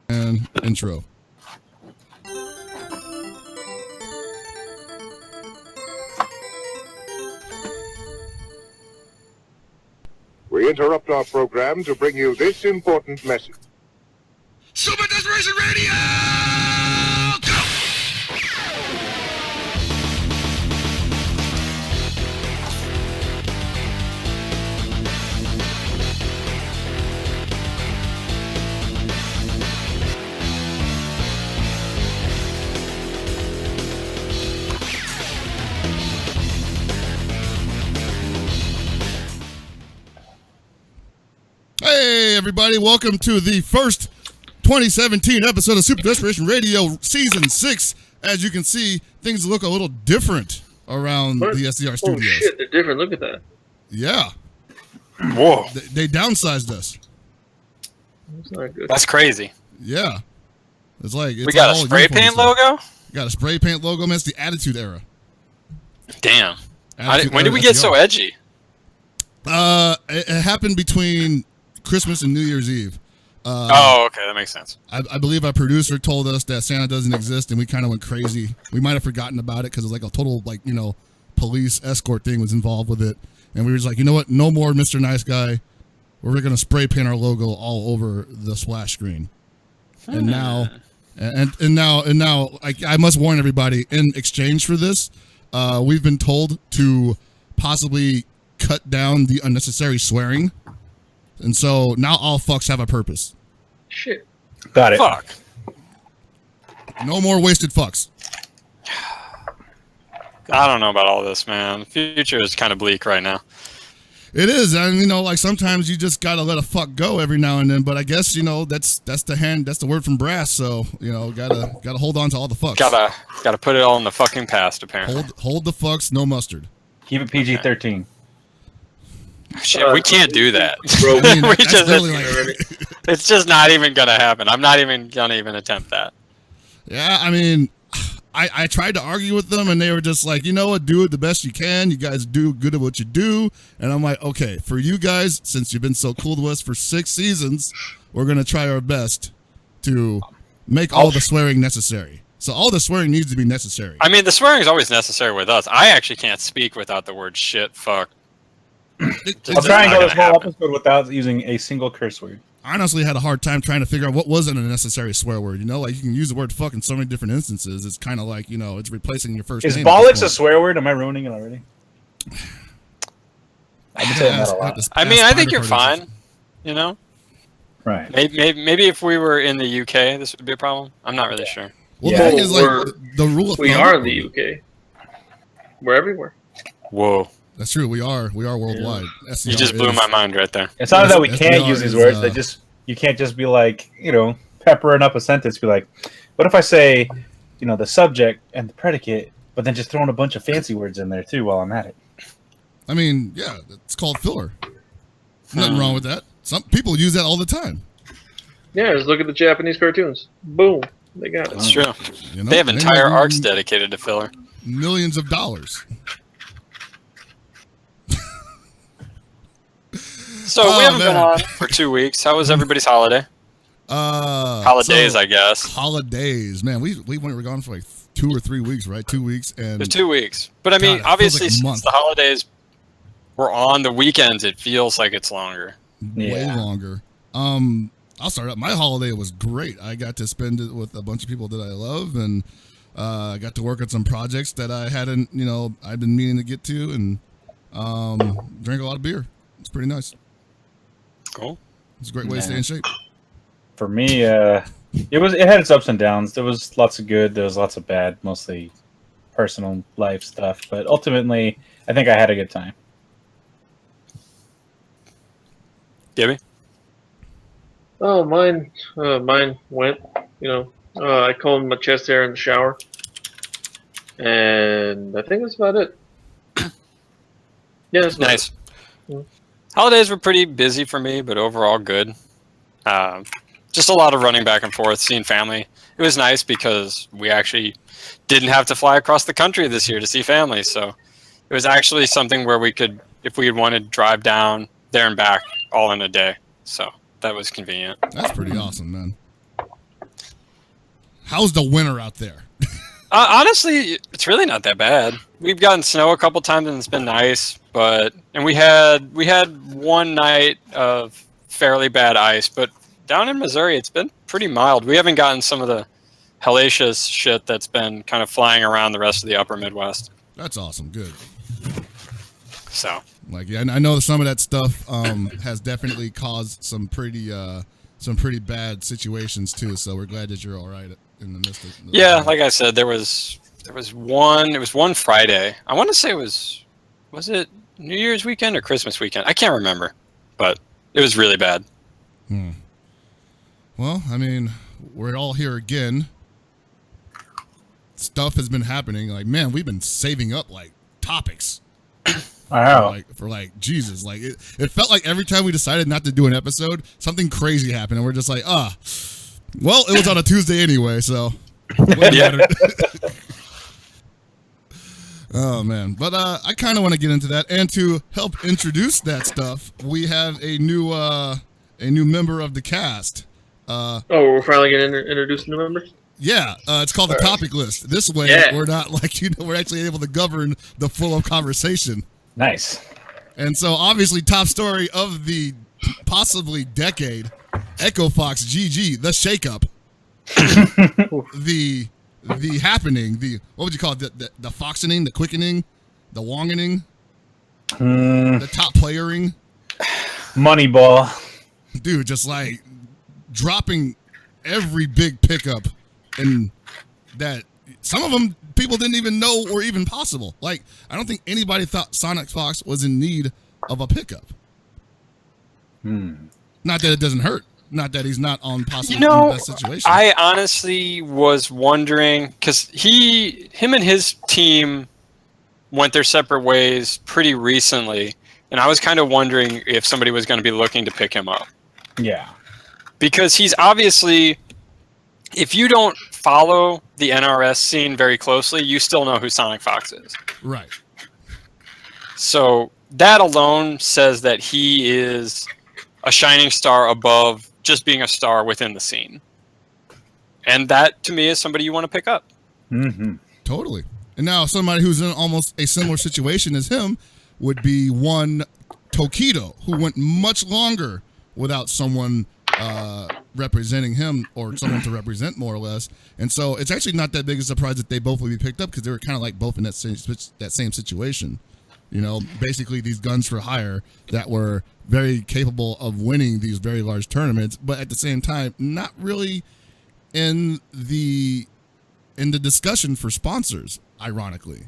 And intro. We interrupt our program to bring you this important message. Super Desperation Radio! Go! Hey, everybody. Welcome to the first 2017 episode of Super Desperation Radio Season 6. As you can see, things look a little different around the SDR studios. Oh, shit. They're different. Look at that. Yeah. Whoa. They downsized us. That's not good. That's crazy. Yeah. It's like... We got a spray paint logo? Got a spray paint logo, man. It's the Attitude Era. Damn. Attitude When did Era we get SDR. so edgy? It happened between Christmas and New Year's Eve. Okay, that makes sense. I believe our producer told us that Santa doesn't exist, and we kind of went crazy. We might have forgotten about it because it was like a total, police escort thing was involved with it. And we were just like, you know what? No more Mr. Nice Guy. We're going to spray paint our logo all over the splash screen. And now, and now, I must warn everybody, in exchange for this, we've been told to possibly cut down the unnecessary swearing. And so now all fucks have a purpose. Shit. Got it. Fuck. No more wasted fucks. I don't know about all this, man. The future is kind of bleak right now. It is, and sometimes you just gotta let a fuck go every now and then. But I guess that's the word from Brass. So gotta hold on to all the fucks. Gotta put it all in the fucking past, apparently. Hold the fucks, no mustard. Keep it PG-13. Shit, we can't do that. Bro, It's just not even gonna happen. I'm not even gonna attempt that. Yeah, I tried to argue with them, and they were just like, you know what, do it the best you can. You guys do good at what you do. And I'm like, okay, for you guys, since you've been so cool to us for 6 seasons, we're going to try our best to make all the swearing necessary. So all the swearing needs to be necessary. I mean, the swearing is always necessary with us. I actually can't speak without the word shit, fuck. I'll try and go this whole episode without using a single curse word. I honestly had a hard time trying to figure out what wasn't a necessary swear word. Like you can use the word fuck in so many different instances. It's kind of like, it's replacing your first name. Is bollocks a swear word? Am I ruining it already? I've been saying that a lot. I mean, I think you're fine. Right. Maybe if we were in the UK, this would be a problem. I'm not really sure. Well, the thing is, the rule of thumb. We are in the UK. We're everywhere. Whoa. That's true. We are worldwide. You just blew my mind right there. It's not that we can't use these words. You can't just be like, peppering up a sentence. Be like, what if I say, the subject and the predicate, but then just throwing a bunch of fancy words in there too while I'm at it. I mean, yeah, it's called filler. Nothing wrong with that. Some people use that all the time. Yeah, just look at the Japanese cartoons. Boom. They got it. That's true. They have entire arcs dedicated to filler. Millions of dollars. So we haven't been on for 2 weeks. How was everybody's holiday? Holidays, I guess. Holidays, man. We were gone for like 2 or 3 weeks, right? 2 weeks, and it was 2 weeks. But I mean, obviously, since the holidays were on the weekends, it feels like it's longer. Way longer. I'll start up. My holiday was great. I got to spend it with a bunch of people that I love, and I got to work on some projects that I hadn't, I've been meaning to get to, and drank a lot of beer. It's pretty nice. Cool. It's a great way to stay in shape. For me, it had its ups and downs. There was lots of good. There was lots of bad, mostly personal life stuff. But ultimately, I think I had a good time. Gibby? Oh, mine went. I combed my chest hair in the shower, and I think that's about it. Yeah, that's nice. Holidays were pretty busy for me, but overall good. Just a lot of running back and forth, seeing family. It was nice because we actually didn't have to fly across the country this year to see family. So it was actually something where we could, if we had wanted to drive down there and back all in a day. So that was convenient. That's pretty awesome, man. how's the winter out there? Honestly, it's really not that bad. We've gotten snow a couple times and it's been nice, and we had one night of fairly bad ice, but down in Missouri it's been pretty mild. We haven't gotten some of the hellacious shit that's been kind of flying around the rest of the upper Midwest. That's awesome. Good. So, like, yeah, I know some of that stuff has definitely caused some pretty bad situations too. So we're glad that you're all right in the midst of. Yeah, like I said, there was one. It was one Friday. I want to say was it New Year's weekend or Christmas weekend? I can't remember, but it was really bad. Well, I mean, we're all here again. Stuff has been happening. Like, man, we've been saving up like topics. Wow. For Jesus, like it felt like every time we decided not to do an episode, something crazy happened, and we're just like, well, it was on a Tuesday anyway, so. Yeah. Oh man, but I kind of want to get into that, and to help introduce that stuff, we have a new member of the cast. We're finally gonna introduce new members. Yeah, it's called the topic list. This way, we're not like we're actually able to govern the flow of conversation. Nice. And so, obviously, top story of the possibly decade: Echo Fox GG, the shakeup, the happening, what would you call it? The foxening, the quickening, the wongening, the top playering, Moneyball. dude, just like dropping every big pickup, and that some of them people didn't even know were even possible. Like, I don't think anybody thought Sonic Fox was in need of a pickup. Not that it doesn't hurt. Not that he's not on possibly in the best situation. I honestly was wondering, because him and his team went their separate ways pretty recently, and I was kind of wondering if somebody was going to be looking to pick him up. Yeah. Because he's obviously, if you don't follow the NRS scene very closely, you still know who Sonic Fox is. Right. So that alone says that he is a shining star above just being a star within the scene. And that, to me, is somebody you want to pick up. Mm-hmm. Totally. And now somebody who's in almost a similar situation as him would be one Tokido, who went much longer without someone representing him, or someone to represent, more or less. And so it's actually not that big a surprise that they both would be picked up, because they were kind of like both in that same situation. You know, basically these guns for hire that were very capable of winning these very large tournaments, but at the same time, not really in the discussion for sponsors, ironically.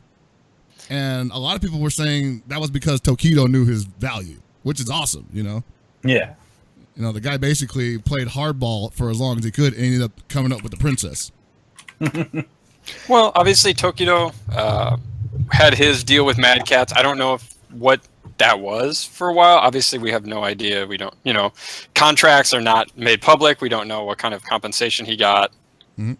And a lot of people were saying that was because Tokido knew his value, which is awesome, you know? Yeah. You know, the guy basically played hardball for as long as he could and ended up coming up with the princess. Well, obviously Tokido had his deal with Mad Cats. I don't know what that was for a while. Obviously, we have no idea. We don't, contracts are not made public. We don't know what kind of compensation he got. Mm-hmm.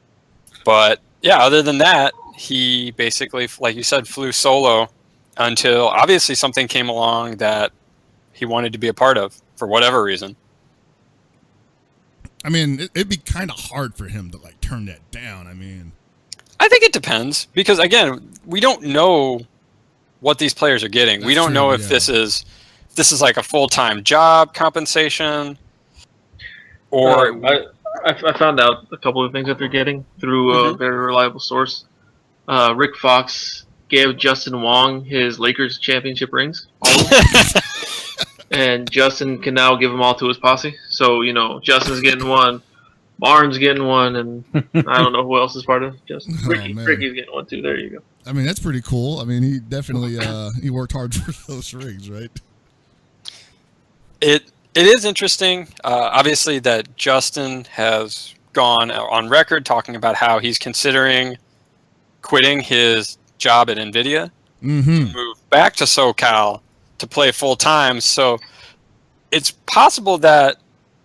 But yeah, other than that, he basically, like you said, flew solo until obviously something came along that he wanted to be a part of for whatever reason. I mean, it'd be kind of hard for him to like turn that down. I mean, I think it depends, because again, we don't know what these players are getting. We don't know if this is like a full-time job compensation, or I found out a couple of things that they're getting through a very reliable source. Rick Fox gave Justin Wong his Lakers championship rings, and Justin can now give them all to his posse. So Justin's getting one, Barnes getting one, and I don't know who else is part of Justin. Ricky's getting one too. There you go. I mean, that's pretty cool. I mean, he definitely he worked hard for those rings, right? It is interesting, obviously, that Justin has gone on record talking about how he's considering quitting his job at NVIDIA to move back to SoCal to play full time. So it's possible that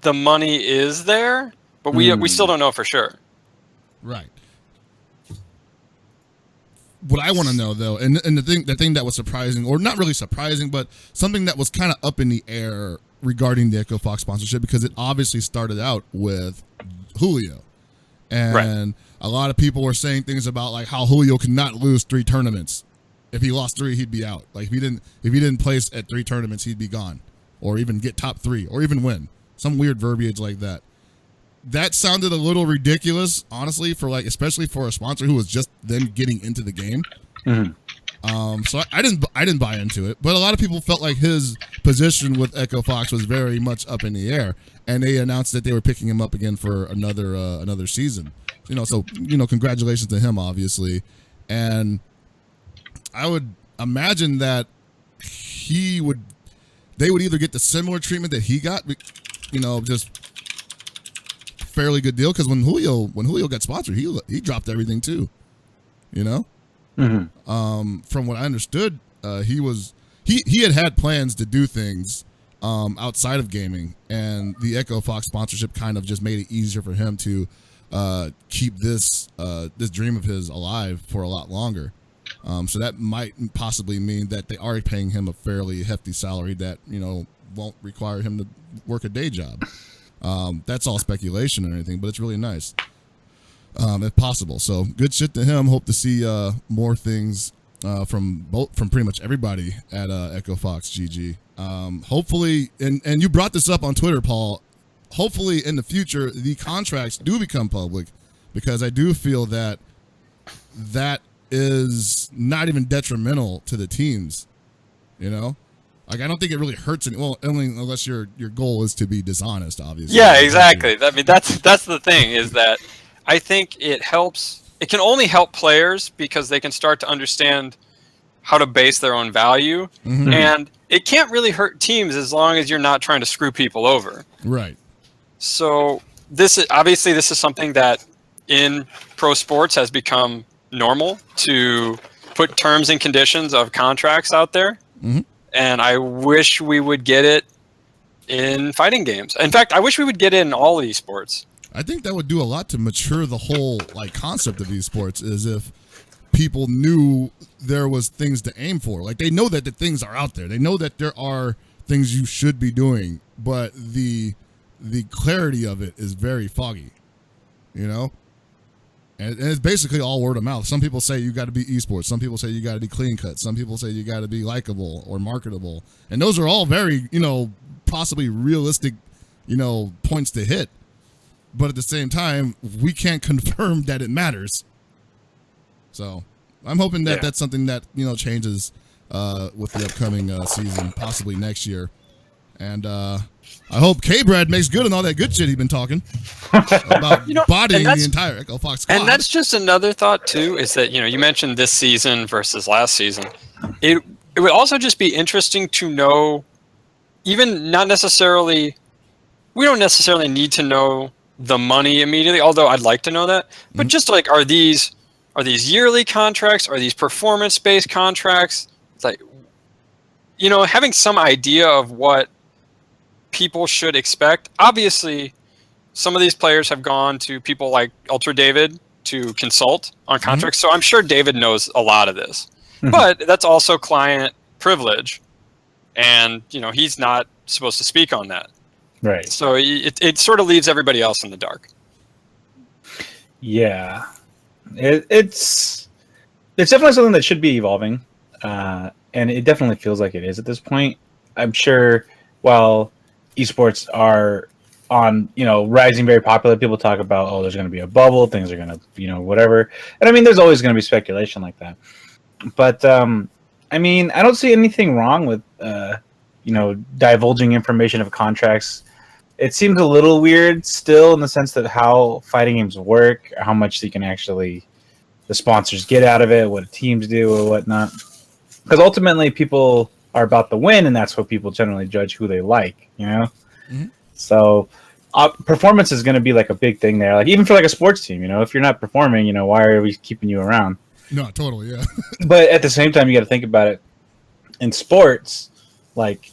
the money is there, but we still don't know for sure. Right. What I want to know, though, and the thing that was surprising, or not really surprising, but something that was kind of up in the air regarding the Echo Fox sponsorship, because it obviously started out with Julio. And a lot of people were saying things about like how Julio could not lose 3 tournaments. If he lost 3, he'd be out. Like if he didn't place at 3 tournaments, he'd be gone, or even get top 3, or even win. Some weird verbiage like that. That sounded a little ridiculous, honestly, for like especially for a sponsor who was just then getting into the game. So I didn't buy into it, but a lot of people felt like his position with Echo Fox was very much up in the air, and they announced that they were picking him up again for another season. So congratulations to him, obviously, and I would imagine that they would either get the similar treatment that he got, just fairly good deal, because when Julio got sponsored, he dropped everything too, From what I understood, he had plans to do things outside of gaming, and the Echo Fox sponsorship kind of just made it easier for him to keep this dream of his alive for a lot longer. So that might possibly mean that they are paying him a fairly hefty salary that won't require him to work a day job. That's all speculation and everything, but it's really nice. If possible. So good shit to him. Hope to see more things from pretty much everybody at Echo Fox GG. Hopefully, and you brought this up on Twitter, Paul. Hopefully, in the future, the contracts do become public, because I do feel that is not even detrimental to the teams. Like I don't think it really hurts any. Well, only unless your goal is to be dishonest, obviously. Yeah, exactly. I mean, that's the thing, is that I think it helps. It can only help players because they can start to understand how to base their own value, and it can't really hurt teams as long as you're not trying to screw people over. Right. So this is something that in pro sports has become normal, to put terms and conditions of contracts out there, and I wish we would get it in fighting games. In fact, I wish we would get it in all esports. I think that would do a lot to mature the whole concept of esports, is if people knew there was things to aim for. Like they know that the things are out there. They know that there are things you should be doing, but the clarity of it is very foggy, and it's basically all word of mouth. Some people say you got to be esports. Some people say you got to be clean cut. Some people say you got to be likable or marketable. And those are all very, possibly realistic, points to hit. But at the same time, we can't confirm that it matters. So I'm hoping that that's something that, changes with the upcoming season, possibly next year. And I hope K-Brad makes good on all that good shit he's been talking about bodying the entire Echo Fox squad. And that's just another thought, too, is that, you mentioned this season versus last season. It would also just be interesting to know, even not necessarily, we don't necessarily need to know the money immediately, although I'd like to know that. But just like, are these yearly contracts? Are these performance-based contracts? It's like, having some idea of what people should expect. Obviously, some of these players have gone to people like Ultra David to consult on contracts, so I'm sure David knows a lot of this. But that's also client privilege, and he's not supposed to speak on that. Right. So it sort of leaves everybody else in the dark. Yeah, it's definitely something that should be evolving, and it definitely feels like it is at this point. I'm sure while esports are on, rising, very popular, people talk about, there's going to be a bubble, things are going to, whatever. And I mean, there's always going to be speculation like that. But I mean, I don't see anything wrong with divulging information of contracts. It seems a little weird still, in the sense that how fighting games work, how much you can actually, the sponsors get out of it, what teams do or whatnot. Because ultimately people are about the win, and that's what people generally judge who they like, So performance is going to be like a big thing there. Like even for like a sports team, if you're not performing, why are we keeping you around? No, totally, yeah. But at the same time, you got to think about it. In sports, like,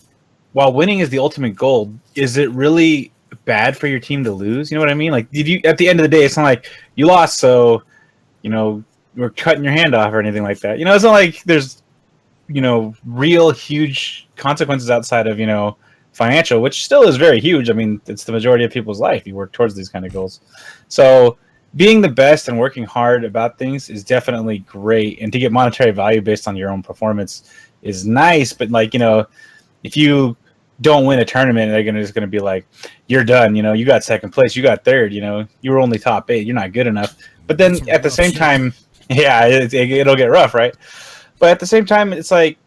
while winning is the ultimate goal, is it really bad for your team to lose? You know what I mean? Like, at the end of the day, it's not like you lost, so we're cutting your hand off or anything like that. It's not like there's real huge consequences outside of financial, which still is very huge. I mean, it's the majority of people's life. You work towards these kind of goals, so being the best and working hard about things is definitely great, and to get monetary value based on your own performance is nice. But like, if you don't win a tournament, they're just gonna be like, you're done. You got second place, you got third. You were only top 8. You're not good enough. But then at the same time, yeah, it'll get rough, right? But at the same time, it's like,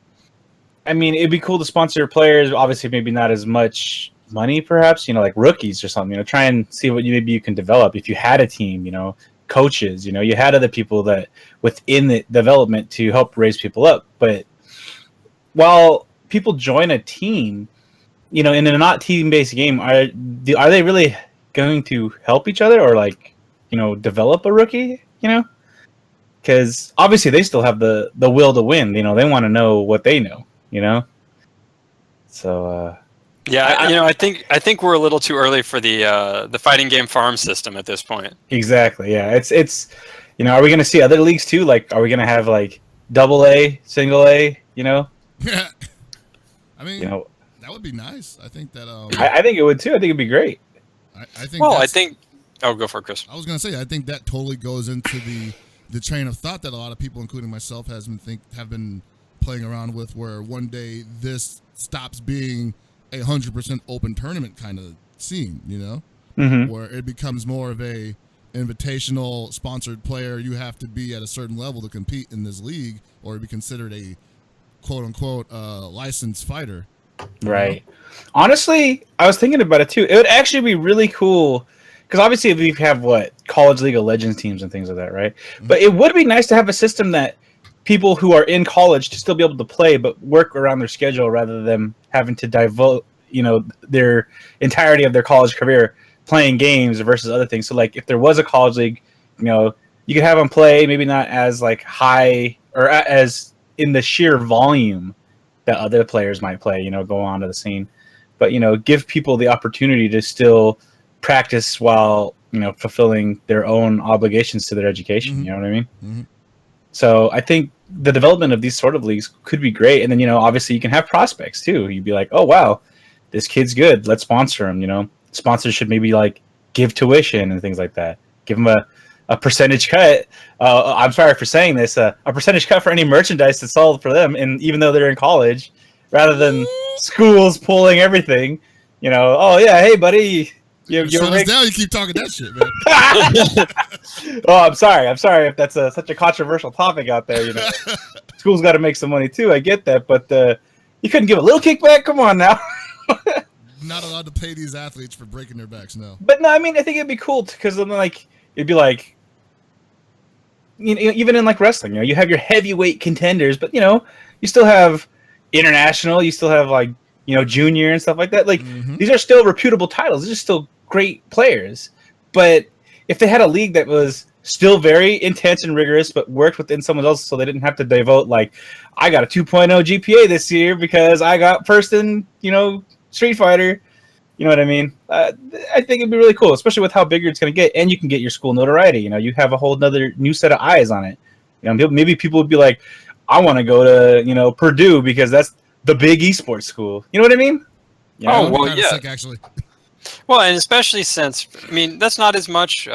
I mean, it'd be cool to sponsor players. Obviously, maybe not as much money, perhaps. Like rookies or something. Try and see what maybe you can develop. If you had a team, coaches. You had other people that within the development to help raise people up. But while people join a team, in a not team-based game, are they really going to help each other or like, develop a rookie? Because obviously they still have the will to win. They want to know what they know. So yeah, I think we're a little too early for the fighting game farm system at this point. Exactly. Yeah, it's are we going to see other leagues too? Like, are we going to have like AA, single A? Yeah. I mean, that would be nice. I think that. I think it would too. I think it'd be great. I think. Well, I think. Oh, go for it, Chris. I was going to say, I think that totally goes into the train of thought that a lot of people, including myself, have been playing around with, where one day this stops being 100% open tournament kind of scene, Mm-hmm. where it becomes more of a invitational sponsored player. You have to be at a certain level to compete in this league or be considered a quote unquote licensed fighter. Right. Honestly, I was thinking about it too. It would actually be really cool because obviously we have College League of Legends teams and things like that, right? Mm-hmm. But it would be nice to have a system that people who are in college to still be able to play, but work around their schedule rather than having to devote, their entirety of their college career playing games versus other things. So like if there was a college league, you could have them play, maybe not as like high or as in the sheer volume that other players might play, go on to the scene, but, give people the opportunity to still practice while, fulfilling their own obligations to their education. Mm-hmm. You know what I mean? Mm-hmm. So I think the development of these sort of leagues could be great. And then, obviously you can have prospects too. You'd be like, oh, wow, this kid's good. Let's sponsor him. Sponsors should maybe like give tuition and things like that. Give them a percentage cut. I'm sorry for saying this, a percentage cut for any merchandise that's sold for them. And even though they're in college, rather than schools pulling everything, oh yeah, hey buddy, you're down. You keep talking that shit, man. Oh, I'm sorry if that's such a controversial topic out there. Schools got to make some money too. I get that, but you couldn't give a little kickback. Come on now. Not allowed to pay these athletes for breaking their backs, no. But no, I mean, I think it'd be cool because then it'd be like, even in like wrestling, you have your heavyweight contenders, but you still have international, you still have like junior and stuff like that. Like mm-hmm. These are still reputable titles. These are still great players. But if they had a league that was still very intense and rigorous, but worked within someone else, so they didn't have to devote like, I got a 2.0 GPA this year because I got first in Street Fighter. You know what I mean? I think it'd be really cool, especially with how big it's going to get, and you can get your school notoriety. You have a whole new set of eyes on it. Maybe people would be like, I want to go to Purdue because that's the big esports school. You know what I mean? Oh well, yeah. Sick, actually. Well, and especially since that's not as much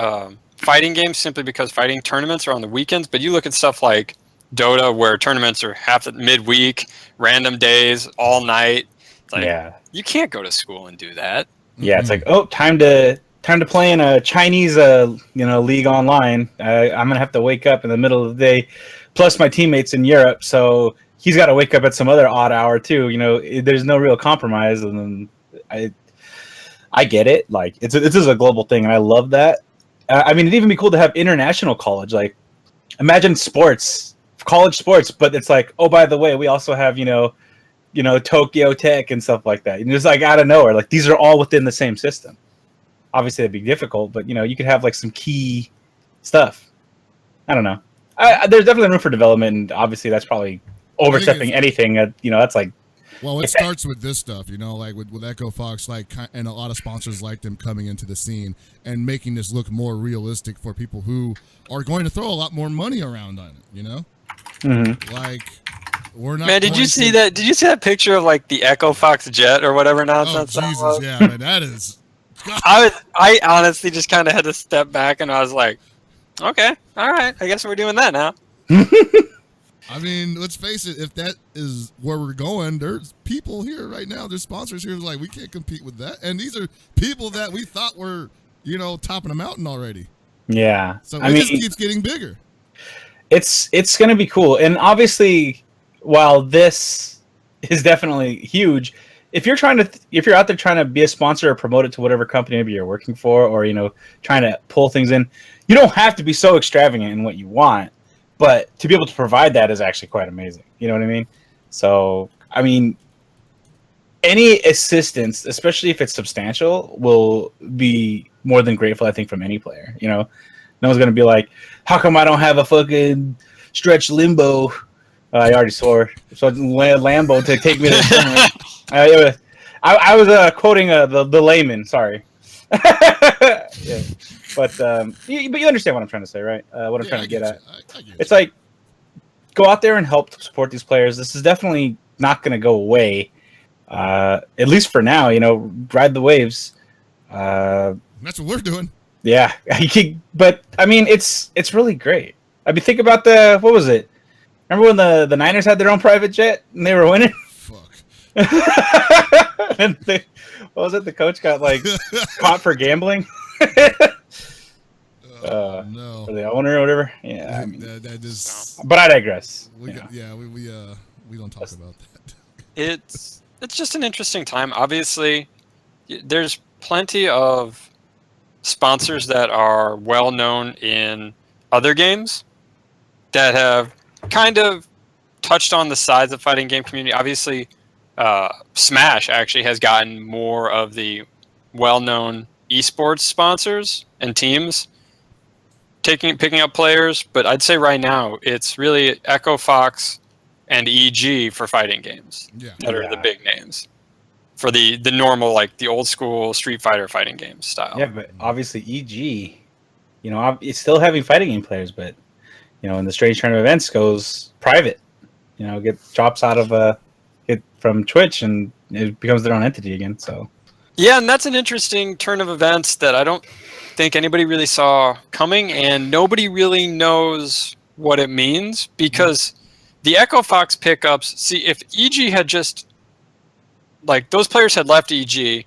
fighting games simply because fighting tournaments are on the weekends. But you look at stuff like Dota, where tournaments are half at midweek, random days, all night. Like, yeah. You can't go to school and do that. Yeah, it's like, oh, time to play in a Chinese league online. I'm gonna have to wake up in the middle of the day. Plus, my teammates in Europe, so he's got to wake up at some other odd hour too. There's no real compromise, and I get it. Like this is a global thing, and I love that. It'd even be cool to have international college. Like, imagine college sports, but it's like, oh, by the way, we also have Tokyo Tech and stuff like that. Just like out of nowhere, like these are all within the same system. Obviously, it'd be difficult, but you could have like some key stuff. I don't know. There's definitely room for development, and obviously that's probably overstepping anything. That's like. Well, it starts with this stuff, like with Echo Fox, and a lot of sponsors like them coming into the scene and making this look more realistic for people who are going to throw a lot more money around on it. Mm-hmm. Like. We're not. Man, did you see that? Did you see that picture of like the Echo Fox jet or whatever nonsense? Oh Jesus, yeah, man, that is. I honestly just kind of had to step back, and I was like, Okay. All right. I guess we're doing that now. I mean, let's face it. If that is where we're going, there's people here right now. There's sponsors here like we can't compete with that. And these are people that we thought were, topping a mountain already. Yeah. So it just keeps getting bigger. It's going to be cool. And obviously, while this is definitely huge, if you're out there trying to be a sponsor or promote it to whatever company maybe you're working for, or trying to pull things in, you don't have to be so extravagant in what you want, but to be able to provide that is actually quite amazing. You know what I mean? So, I mean, any assistance, especially if it's substantial, will be more than grateful, I think, from any player. No one's going to be like, how come I don't have a fucking stretch limbo? I already swore. So Lambo to take me to the I was quoting the layman. Sorry. Yeah. But you understand what I'm trying to say, right? What I'm trying to get at. I get it's like, go out there and help support these players. This is definitely not going to go away. At least for now, ride the waves. That's what we're doing. Yeah. But, I mean, it's really great. I mean, think about what was it? Remember when the Niners had their own private jet and they were winning? Fuck. And what was it? The coach got caught for gambling. No. Or the owner or whatever. Yeah, I mean, that is. But I digress. We don't talk about that. It's just an interesting time. Obviously, there's plenty of sponsors that are well known in other games that have kind of touched on the sides of fighting game community. Obviously, Smash actually has gotten more of the well-known esports sponsors and teams picking up players, but I'd say right now it's really Echo Fox and EG for fighting games that are the big names for the normal, the old school Street Fighter fighting game style. Yeah, but obviously EG, it's still having fighting game players, but in the Strange Turn of Events goes private. Get drops out of it from Twitch, and it becomes their own entity again. So yeah, and that's an interesting turn of events that I don't think anybody really saw coming, and nobody really knows what it means, because the Echo Fox pickups. See, if EG had just those players had left EG,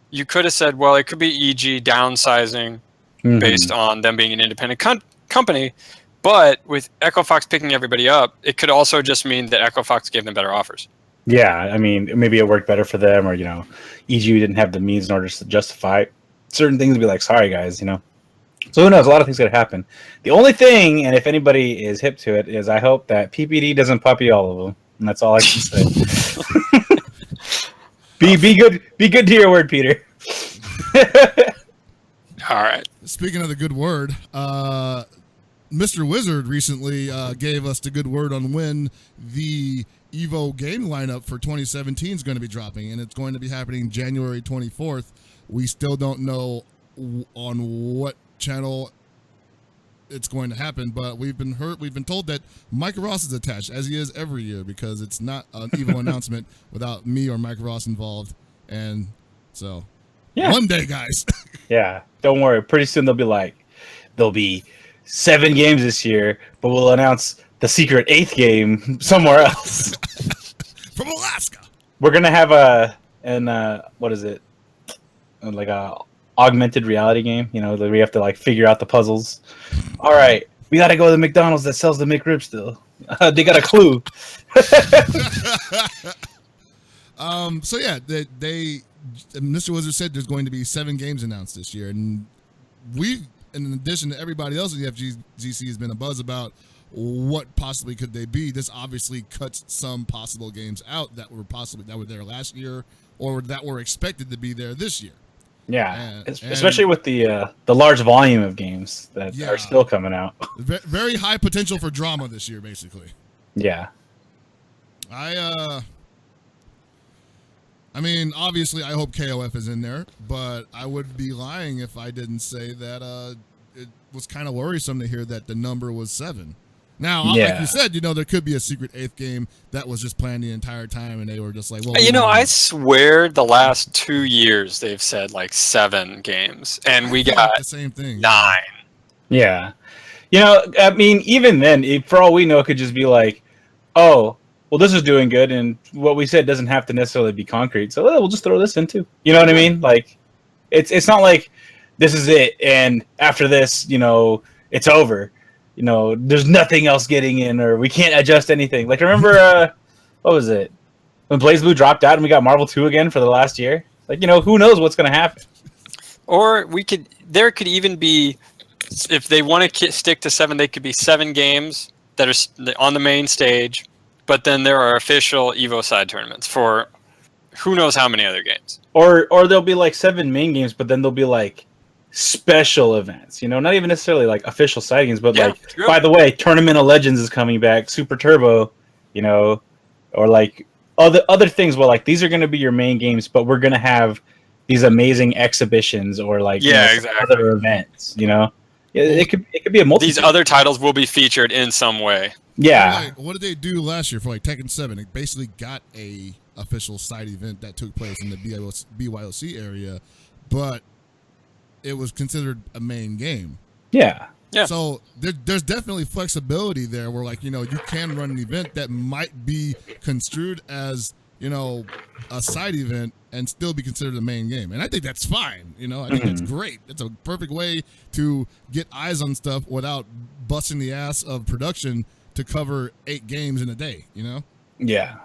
you could have said, well, it could be EG downsizing based on them being an independent company. But with Echo Fox picking everybody up, it could also just mean that Echo Fox gave them better offers. Yeah, I mean, maybe it worked better for them, or EG didn't have the means in order to justify certain things. To be like, sorry guys, So who knows? A lot of things could happen. The only thing, and if anybody is hip to it, is I hope that PPD doesn't puppy all of them, and that's all I can say. Be good to your word, Peter. All right. Speaking of the good word, Mr. Wizard recently gave us the good word on when the Evo game lineup for 2017 is going to be dropping, and it's going to be happening January 24th. We still don't know on what channel it's going to happen, but we've been told that Mike Ross is attached, as he is every year, because it's not an Evo announcement without me or Mike Ross involved. And so one day, guys. Yeah, don't worry. Pretty soon there'll be 7 games this year, but we'll announce the secret 8th game somewhere else. From Alaska. We're gonna have what is it? A augmented reality game. That we have to figure out the puzzles. All right, we gotta go to the McDonald's that sells the McRib still. They got a clue. So yeah, they Mr. Wizard said there's going to be 7 games announced this year, and in addition to everybody else at the FGC has been a buzz about what possibly could they be. This obviously cuts some possible games out that were there last year or that were expected to be there this year. Yeah, especially with the large volume of games that are still coming out. Very high potential for drama this year, basically. Yeah. I mean, obviously, I hope KOF is in there, but I would be lying if I didn't say that it was kind of worrisome to hear that the number was 7. Now, like you said, there could be a secret 8th game that was just planned the entire time, and they were just like, well, I swear the last 2 years they've said 7 games, and we got the same thing. 9. Yeah. You know, I mean, even then, for all we know, it could just be like, oh, well, this is doing good, and what we said doesn't have to necessarily be concrete. So we'll just throw this in too. You know what I mean? Like, it's not like this is it, and after this, you know, it's over. You know, there's nothing else getting in, or we can't adjust anything. Like, remember, what was it? When BlazBlue dropped out and we got Marvel 2 again for the last year? Like, you know, who knows what's going to happen? Or there could even be, if they want to stick to 7, they could be 7 games that are on the main stage, but then there are official EVO side tournaments for who knows how many other games. Or there'll be like 7 main games, but then there'll be like special events, you know, not even necessarily like official side games, but like, true. By the way, Tournament of Legends is coming back, Super Turbo, you know, or like other things. Well, like, these are going to be your main games, but we're going to have these amazing exhibitions or like exactly. other events, you know. It could be a multi. These other titles will be featured in some way. Yeah. Like, what did they do last year for like Tekken 7? It basically got a official side event that took place in the BYOC area, but it was considered a main game. Yeah. Yeah. So there's definitely flexibility there where, like, you know, you can run an event that might be construed as, you know, a side event and still be considered a main game. And I think that's fine. You know, I think that's great. It's a perfect way to get eyes on stuff without busting the ass of production to cover 8 games in a day, you know? Yeah.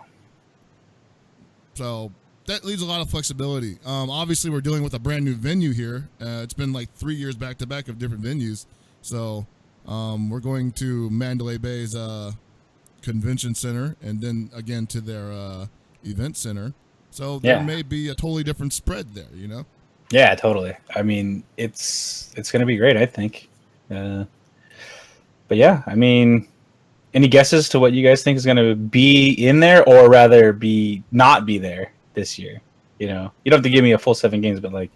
So that leaves a lot of flexibility. Obviously, we're dealing with a brand new venue here. It's been like 3 years back to back of different venues. So we're going to Mandalay Bay's convention center and then again to their event center. So there may be a totally different spread there, you know? Yeah, totally. I mean, it's going to be great, I think. But yeah, I mean, any guesses to what you guys think is going to be in there, or rather not be there this year? You know, you don't have to give me a full 7 games, but like,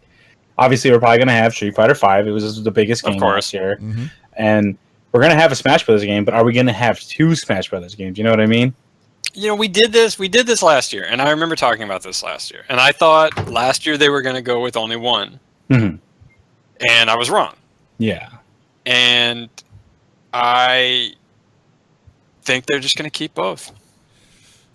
obviously we're probably going to have Street Fighter V. It was the biggest game last year. Mm-hmm. And we're going to have a Smash Brothers game, but are we going to have 2 Smash Brothers games? You know what I mean? You know, we did this last year, and I remember talking about this last year. And I thought last year they were going to go with only one. Mm-hmm. And I was wrong. Yeah. And I think they're just going to keep both.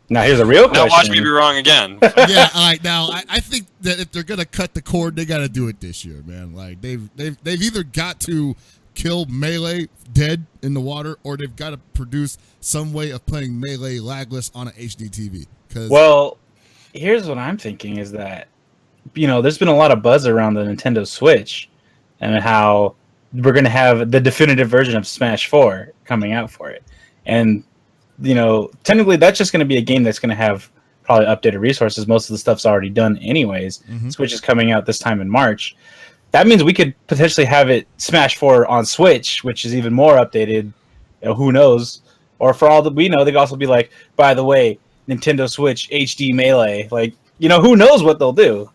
Now here's a real question. Now watch me be wrong again. Yeah, now I think that if they're gonna cut the cord, they got to do it this year, man. Like they've either got to kill Melee dead in the water, or they've got to produce some way of playing Melee lagless on an HD TV. Well, here's what I'm thinking is that, you know, there's been a lot of buzz around the Nintendo Switch and how we're going to have the definitive version of Smash 4 coming out for it. And, you know, technically that's just going to be a game that's going to have probably updated resources. Most of the stuff's already done anyways. Mm-hmm. Switch is coming out this time in March. That means we could potentially have it Smash 4 on Switch, which is even more updated. You know, who knows? Or for all that we know, they could also be like, by the way, Nintendo Switch HD Melee. Like, you know, who knows what they'll do?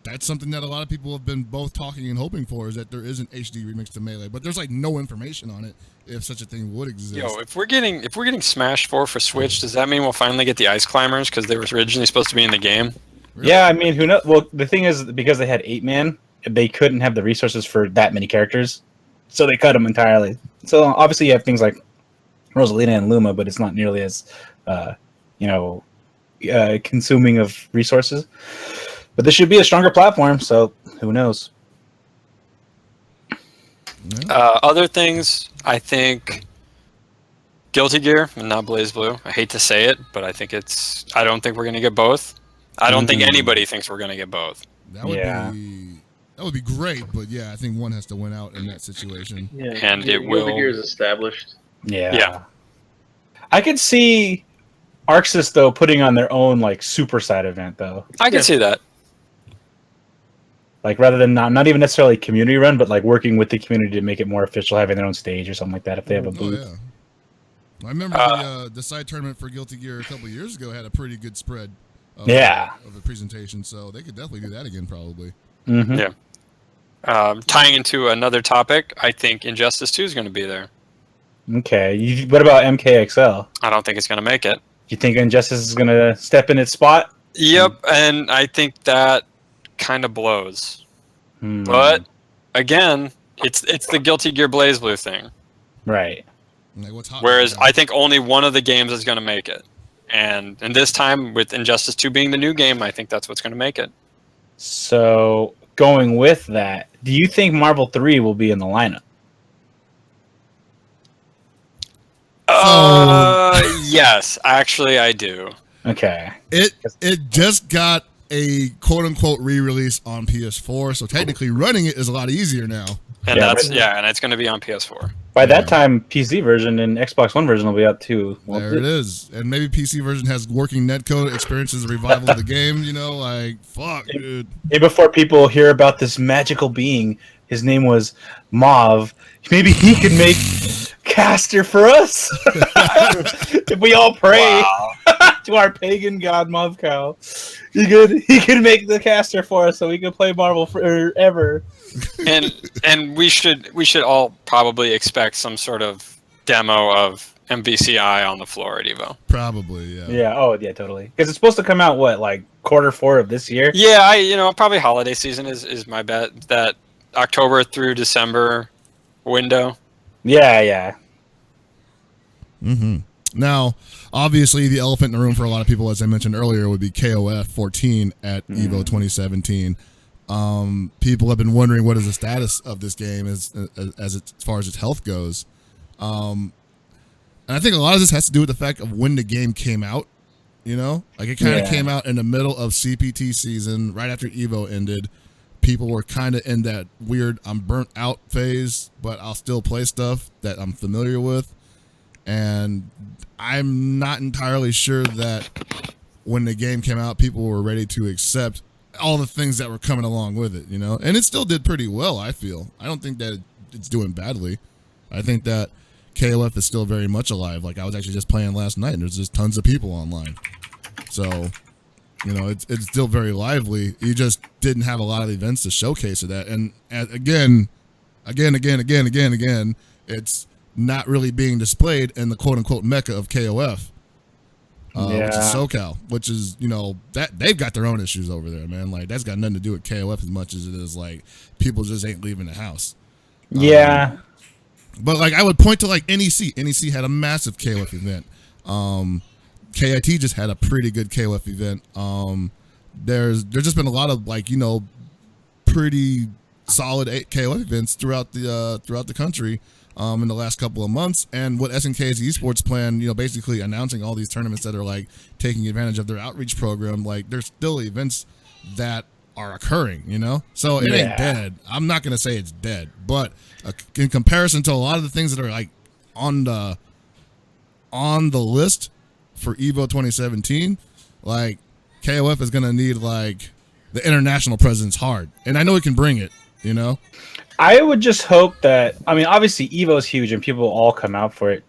That's something that a lot of people have been both talking and hoping for, is that there is an HD remix to Melee, but there's like no information on it if such a thing would exist. Yo, if we're getting Smash 4 for Switch, does that mean we'll finally get the Ice Climbers because they were originally supposed to be in the game? Really? Yeah, I mean, who knows? Well, the thing is, because they had 8-man, they couldn't have the resources for that many characters, so they cut them entirely. So obviously you have things like Rosalina and Luma, but it's not nearly as, consuming of resources. But this should be a stronger platform, so who knows? Other things, I think Guilty Gear and not BlazBlue. I hate to say it, but I don't think we're going to get both. I don't think anybody thinks we're going to get both. That would be great, but yeah, I think one has to win out in that situation. Yeah, and it will. Guilty Gear is established. Yeah. I could see ArcSys though putting on their own like super side event though. I can see that. Like rather than not even necessarily community run, but like working with the community to make it more official, having their own stage or something like that if they have a booth. Oh, yeah. I remember the side tournament for Guilty Gear a couple of years ago had a pretty good spread of the presentation, so they could definitely do that again probably. Mm-hmm. Yeah. Tying into another topic, I think Injustice 2 is going to be there. Okay. What about MKXL? I don't think it's going to make it. You think Injustice is going to step in its spot? Yep, and I think that kind of blows. But again, it's the Guilty Gear BlazBlue thing. Right. Like, what's hot Whereas right now? I think only one of the games is going to make it. And this time, with Injustice 2 being the new game, I think that's what's going to make it. So, going with that, do you think Marvel 3 will be in the lineup? Yes, actually, I do. Okay. It just got a quote unquote re-release on PS4, so technically running it is a lot easier now. And Yeah, and it's going to be on PS4. By that time, PC version and Xbox One version will be out too. There it is. And maybe PC version has working netcode, experiences a revival of the game, like, fuck, dude. Hey, before people hear about this magical being, his name was Mauve. Maybe he could make caster for us. If we all pray to our pagan god Mauve Cow, he could make the caster for us so we could play Marvel forever. And we should all probably expect some sort of demo of MVCI on the floor at Evo. Probably, yeah. Yeah. Oh, yeah, totally. Because it's supposed to come out like Q4 of this year. Yeah, probably holiday season is my bet. That October through December window. Yeah. Mm-hmm. Now, obviously, the elephant in the room for a lot of people, as I mentioned earlier, would be KOF 14 at Evo 2017. People have been wondering what is the status of this game as far as its health goes. And I think a lot of this has to do with the fact of when the game came out. Like, it kind of came out in the middle of CPT season, right after Evo ended. People were kind of in that weird I'm burnt out phase, but I'll still play stuff that I'm familiar with. And I'm not entirely sure that when the game came out, people were ready to accept all the things that were coming along with it, And it still did pretty well, I feel. I don't think that it's doing badly. I think that KOF is still very much alive. Like, I was actually just playing last night, and there's just tons of people online. So, it's still very lively. You just didn't have a lot of events to showcase of that. And again, it's not really being displayed in the quote-unquote mecca of KOF. Which is SoCal, which is, that they've got their own issues over there, man. Like, that's got nothing to do with KOF as much as it is, like, people just ain't leaving the house. Yeah. But, like, I would point to, like, NEC. NEC had a massive KOF event. KIT just had a pretty good KOF event. There's just been a lot of, like, pretty solid KOF events throughout the country. In the last couple of months, and what SNK's esports plan, basically announcing all these tournaments that are like taking advantage of their outreach program. Like, there's still events that are occurring, so it ain't dead. I'm not gonna say it's dead, but in comparison to a lot of the things that are like on the list for Evo 2017, like KOF is gonna need like the international presence hard, and I know it can bring it, I would just hope that, obviously Evo is huge and people will all come out for it.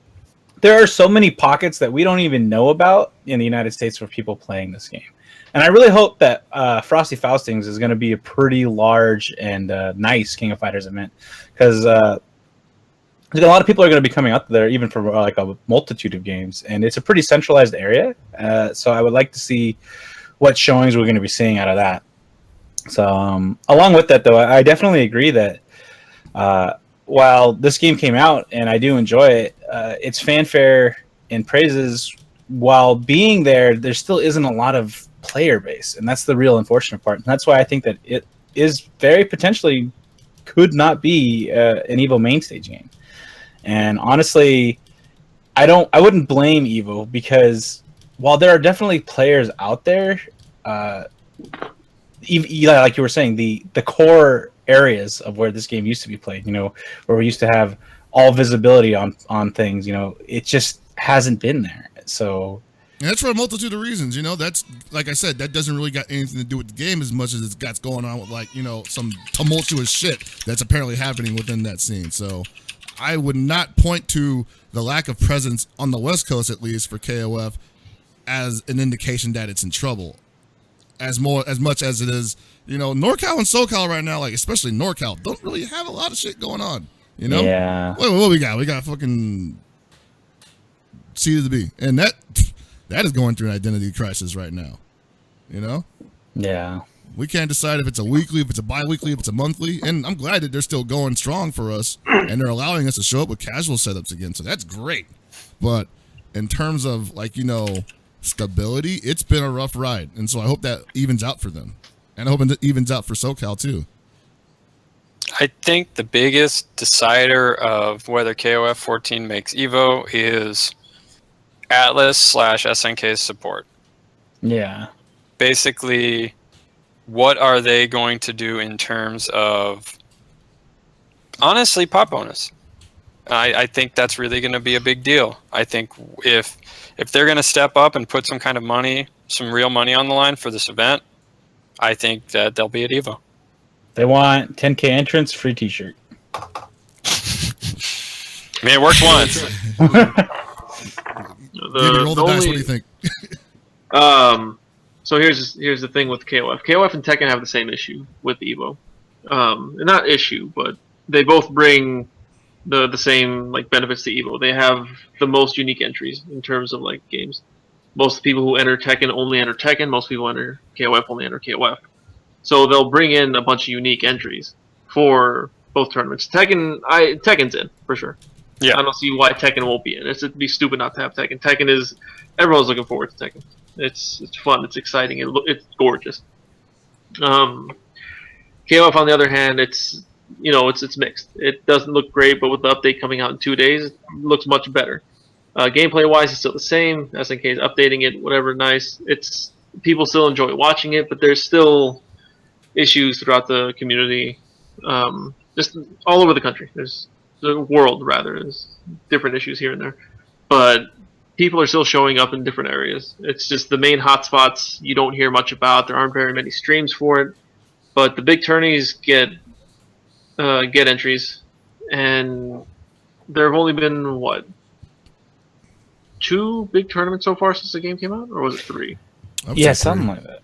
There are so many pockets that we don't even know about in the United States for people playing this game. And I really hope that Frosty Faustings is going to be a pretty large and nice King of Fighters event. Because a lot of people are going to be coming out there even for like a multitude of games. And it's a pretty centralized area. So I would like to see what showings we're going to be seeing out of that. So along with that, though, I definitely agree that while this game came out and I do enjoy it, its fanfare and praises, while being there still isn't a lot of player base, and that's the real unfortunate part. And that's why I think that it is very potentially could not be an Evo main stage game. And honestly, I wouldn't blame Evo, because while there are definitely players out there, like you were saying, the core areas of where this game used to be played, where we used to have all visibility on things, it just hasn't been there. So and that's for a multitude of reasons, that's, like I said, that doesn't really got anything to do with the game as much as it's got going on with, like, some tumultuous shit that's apparently happening within that scene. So I would not point to the lack of presence on the West Coast, at least for KOF, as an indication that it's in trouble. As much as it is, NorCal and SoCal right now, like especially NorCal, don't really have a lot of shit going on. Yeah. What we got? We got fucking C to the B, and that is going through an identity crisis right now. Yeah. We can't decide if it's a weekly, if it's a bi-weekly, if it's a monthly. And I'm glad that they're still going strong for us, and they're allowing us to show up with casual setups again. So that's great. But in terms of, like, you know, stability, it's been a rough ride. And so I hope that evens out for them. And I hope it evens out for SoCal, too. I think the biggest decider of whether KOF 14 makes Evo is Atlas/SNK support. Yeah. Basically, what are they going to do in terms of, honestly, pop bonus? I think that's really going to be a big deal. I think if they're going to step up and put some kind of money, some real money on the line for this event, I think that they'll be at Evo. They want 10K entrance, free T-shirt. I mean, it worked once. Roll the dice. What do you think? So here's the thing with KOF. KOF and Tekken have the same issue with Evo. Not issue, but they both bring the same like benefits to Evo. They have the most unique entries in terms of like games. Most people who enter Tekken only enter Tekken. Most people enter KOF only enter KOF. So they'll bring in a bunch of unique entries for both tournaments. Tekken's in for sure. Yeah. I don't see why Tekken won't be in. It'd be stupid not to have Tekken. Tekken is everyone's looking forward to Tekken. It's fun. It's exciting. It's gorgeous. KOF on the other hand, it's mixed. It doesn't look great, but with the update coming out in 2 days, it looks much better. Gameplay wise, it's still the same. SNK is updating it. Whatever, nice. People still enjoy watching it, but there's still issues throughout the community, just all over the country. There's the world rather. There's different issues here and there, but people are still showing up in different areas. It's just the main hotspots you don't hear much about. There aren't very many streams for it, but the big tourneys get entries, and there have only been 2 big tournaments so far since the game came out, or was it 3? Yeah, something like that.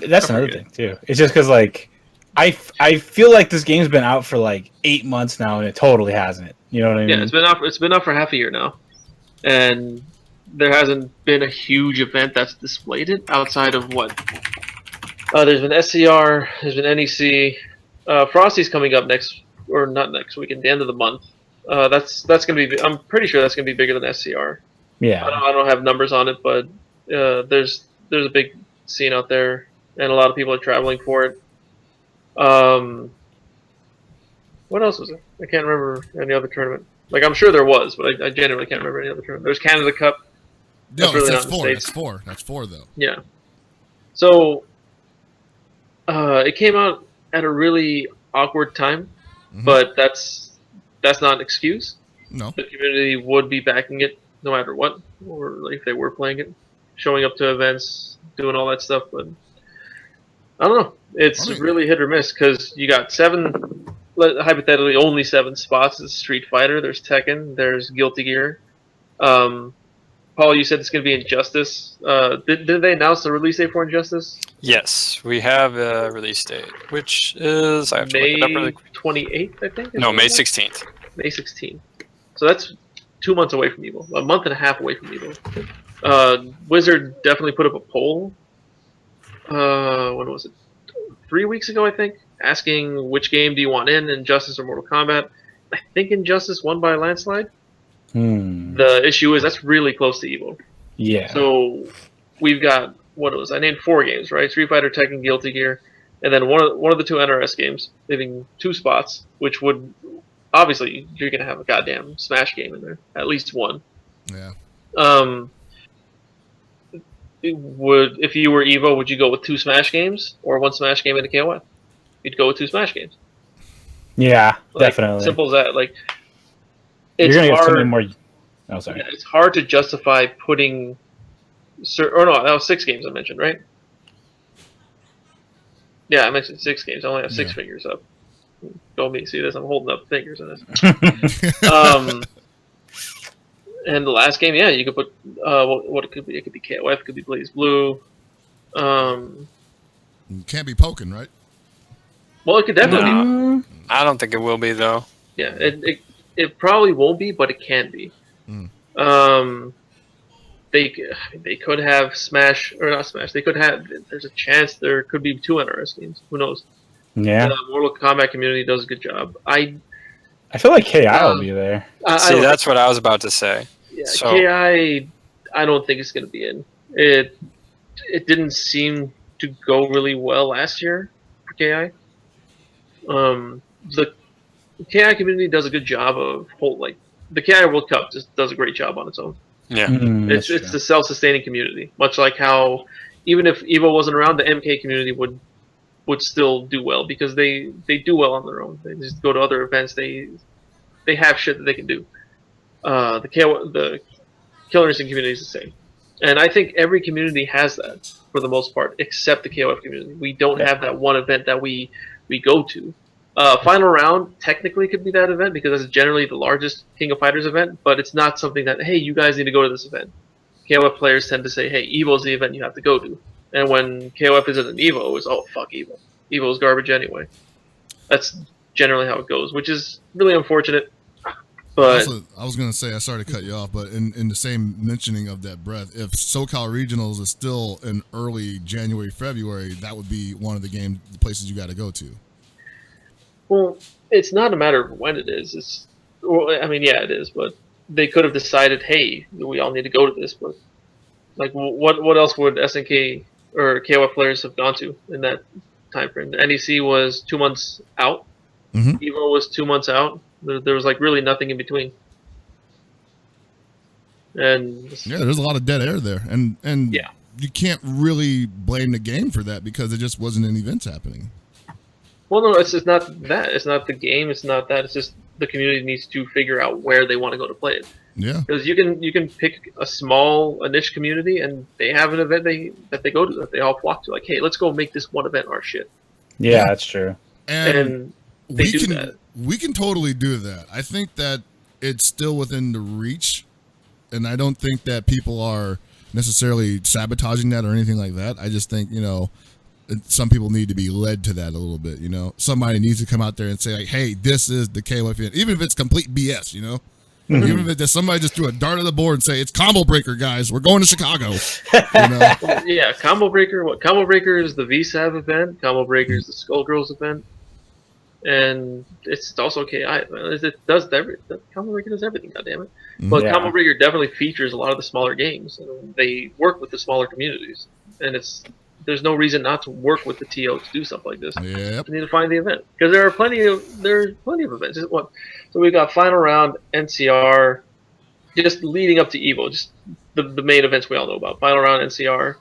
That's another thing too. It's just because like I feel like this game's been out for like 8 months now, and it totally hasn't. You know what I mean? Yeah, it's been out for half a year now, and there hasn't been a huge event that's displayed it outside of what. There's been SCR, there's been NEC, Frosty's coming up not next week, at the end of the month. That's gonna be. I'm pretty sure that's gonna be bigger than SCR. Yeah. I don't have numbers on it, but there's a big scene out there, and a lot of people are traveling for it. What else was there? I can't remember any other tournament. Like, I'm sure there was, but I genuinely can't remember any other tournament. There's Canada Cup. No, really that's not in the 4. States. That's 4. That's 4 though. Yeah. So it came out at a really awkward time, but that's not an excuse. No. The community would be backing it no matter what, or like if they were playing it, showing up to events, doing all that stuff. But I don't know. It's really hit or miss because you got 7, hypothetically only 7 spots. It's Street Fighter. There's Tekken. There's Guilty Gear. Paul, you said it's going to be Injustice. Did they announce the release date for Injustice? Yes, we have a release date, which is May 28th, I think. No, May 16th. May 16th. So that's 2 months away from Evo. A month and a half away from Evo. Wizard definitely put up a poll. When was it? 3 weeks ago, I think, asking which game do you want in, Injustice or Mortal Kombat. I think Injustice won by a landslide. The issue is that's really close to Evo. Yeah. So we've got I named 4 games, right? Street Fighter, Tekken, Guilty Gear, and then one of the 2 NRS games, leaving 2 spots, which would obviously you're gonna have a goddamn Smash game in there, at least one. Yeah. If you were Evo, would you go with 2 Smash games or 1 Smash game in a KOF? You'd go with 2 Smash games. Yeah, Like, definitely. Simple as that. Like, You're gonna get so many hard. more. Oh, sorry. Yeah, it's hard to justify putting. Or no, that was 6 games I mentioned, right? Yeah, I mentioned 6 games. I only have 6 fingers up. Go me. See this? I'm holding up fingers in this. And the last game, yeah, you could put what it could be. It could be KOF. It could be Blaze Blue. You can't be poking, right? Well, it could definitely be. I don't think it will be though. Yeah, it probably won't be, but it can be. they could have Smash or not Smash. They could have. There's a chance there could be 2 NRS games. Who knows? Yeah. The Mortal Kombat community does a good job. I feel like KI will be there. See, that's what I was about to say. Yeah, So- KI, I don't think it's going to be in. It didn't seem to go really well last year for KI. The KI community does a good job of the KI World Cup just does a great job on its own. Yeah. It's the self-sustaining community, much like how even if Evo wasn't around, the MK community would still do well because they do well on their own. They just go to other events. They have shit that they can do. The Killer Instinct community is the same, and I think every community has that for the most part, except the KOF community. We don't have that one event that we go to. Final round technically could be that event because that's generally the largest King of Fighters event, but it's not something that, hey, you guys need to go to this event. KOF players tend to say, hey, Evo's the event you have to go to. And when KOF isn't an Evo, it's, oh, fuck Evo. Evo's garbage anyway. That's generally how it goes, which is really unfortunate. But also, I was going to say, I sorry to cut you off, but in the same mentioning of that breath, if SoCal Regionals is still in early January, February, that would be one of the places you got to go to. Well, it's not a matter of when it is. Yeah, it is, but they could have decided, hey, we all need to go to this. But like, what else would SNK or KOF players have gone to in that time frame? The NEC was 2 months out. Mm-hmm. Evo was 2 months out. There was like really nothing in between. And yeah, there's a lot of dead air there, and yeah, you can't really blame the game for that because there just wasn't any events happening. Well, no, it's just not that. It's not the game. It's not that. It's just the community needs to figure out where they want to go to play it. Yeah. Because you can pick a small, a niche community, and they have an event that they go to, that they all flock to. Like, hey, let's go make this one event our shit. Yeah, that's true. And they do that. We can totally do that. I think that it's still within the reach, and I don't think that people are necessarily sabotaging that or anything like that. I just think, some people need to be led to that a little bit, Somebody needs to come out there and say, like, hey, this is the KOF event, even if it's complete BS, Mm-hmm. Even if it's somebody just threw a dart at the board and say, it's Combo Breaker, guys, we're going to Chicago. Yeah, Combo Breaker. Combo Breaker is the VSAV event. Combo Breaker is the Skullgirls event. And it's also KI. It does everything. Combo Breaker does everything, goddammit. But Yeah. Combo Breaker definitely features a lot of the smaller games. And they work with the smaller communities. And there's no reason not to work with the TO to do stuff like this. Yep. You need to find the event because there are plenty of events. So we've got final round, NCR, just leading up to Evo, just the main events we all know about. Final round, NCR,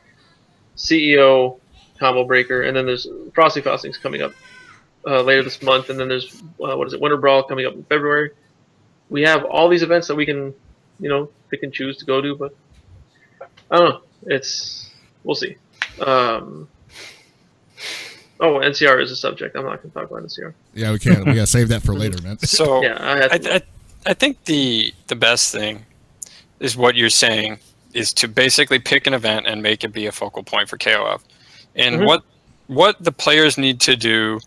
CEO, Combo Breaker, and then there's Frosty Faustings coming up later this month, and then there's Winter Brawl coming up in February. We have all these events that we can, pick and choose to go to, but I don't know. We'll see. NCR is a subject. I'm not going to talk about NCR. Yeah, we can't. We got to save that for later, man. So yeah, I think the best thing is what you're saying is to basically pick an event and make it be a focal point for KOF. And what the players need to do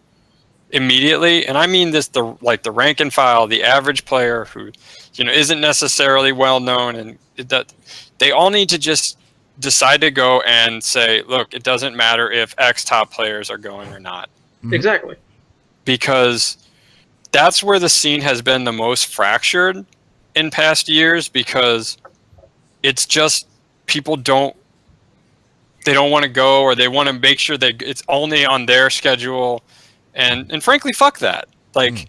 immediately, and I mean this the rank and file, the average player who isn't necessarily well known, and that they all need to just decide to go and say, look, it doesn't matter if X top players are going or not. Exactly. Because that's where the scene has been the most fractured in past years, because it's just people don't want to go, or they want to make sure that it's only on their schedule, and frankly, fuck that. Like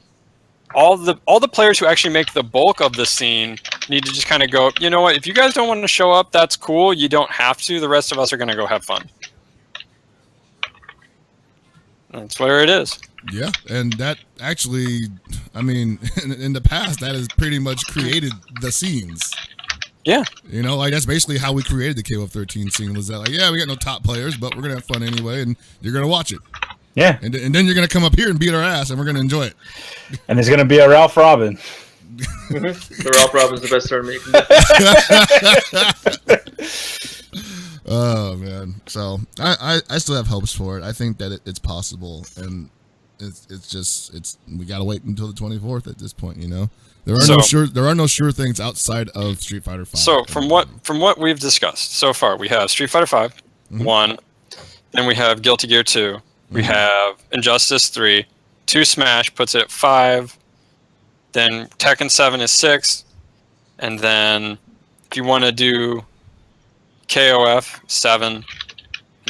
all the players who actually make the bulk of the scene need to just kind of go, you know what, if you guys don't want to show up, that's cool. You don't have to. The rest of us are going to go have fun. That's where it is. Yeah, and that actually, I mean, in the past, that has pretty much created the scenes. Yeah. That's basically how we created the KOF 13 scene, was that, like, yeah, we got no top players, but we're going to have fun anyway, and you're going to watch it. Yeah. And then you're going to come up here and beat our ass, and we're going to enjoy it. And there's going to be a Ralph Robin. The Ralph Robin's the best tournament you can do. Oh, man. So I still have hopes for it. I think that it's possible, and we gotta wait until the 24th at this point. You know, there are no sure things outside of Street Fighter 5. So from what we've discussed so far, we have Street Fighter 5, 1, then we have Guilty Gear 2, we have Injustice 3, 2 Smash puts it at 5, then Tekken 7 is 6, and then if you want to do KOF 7,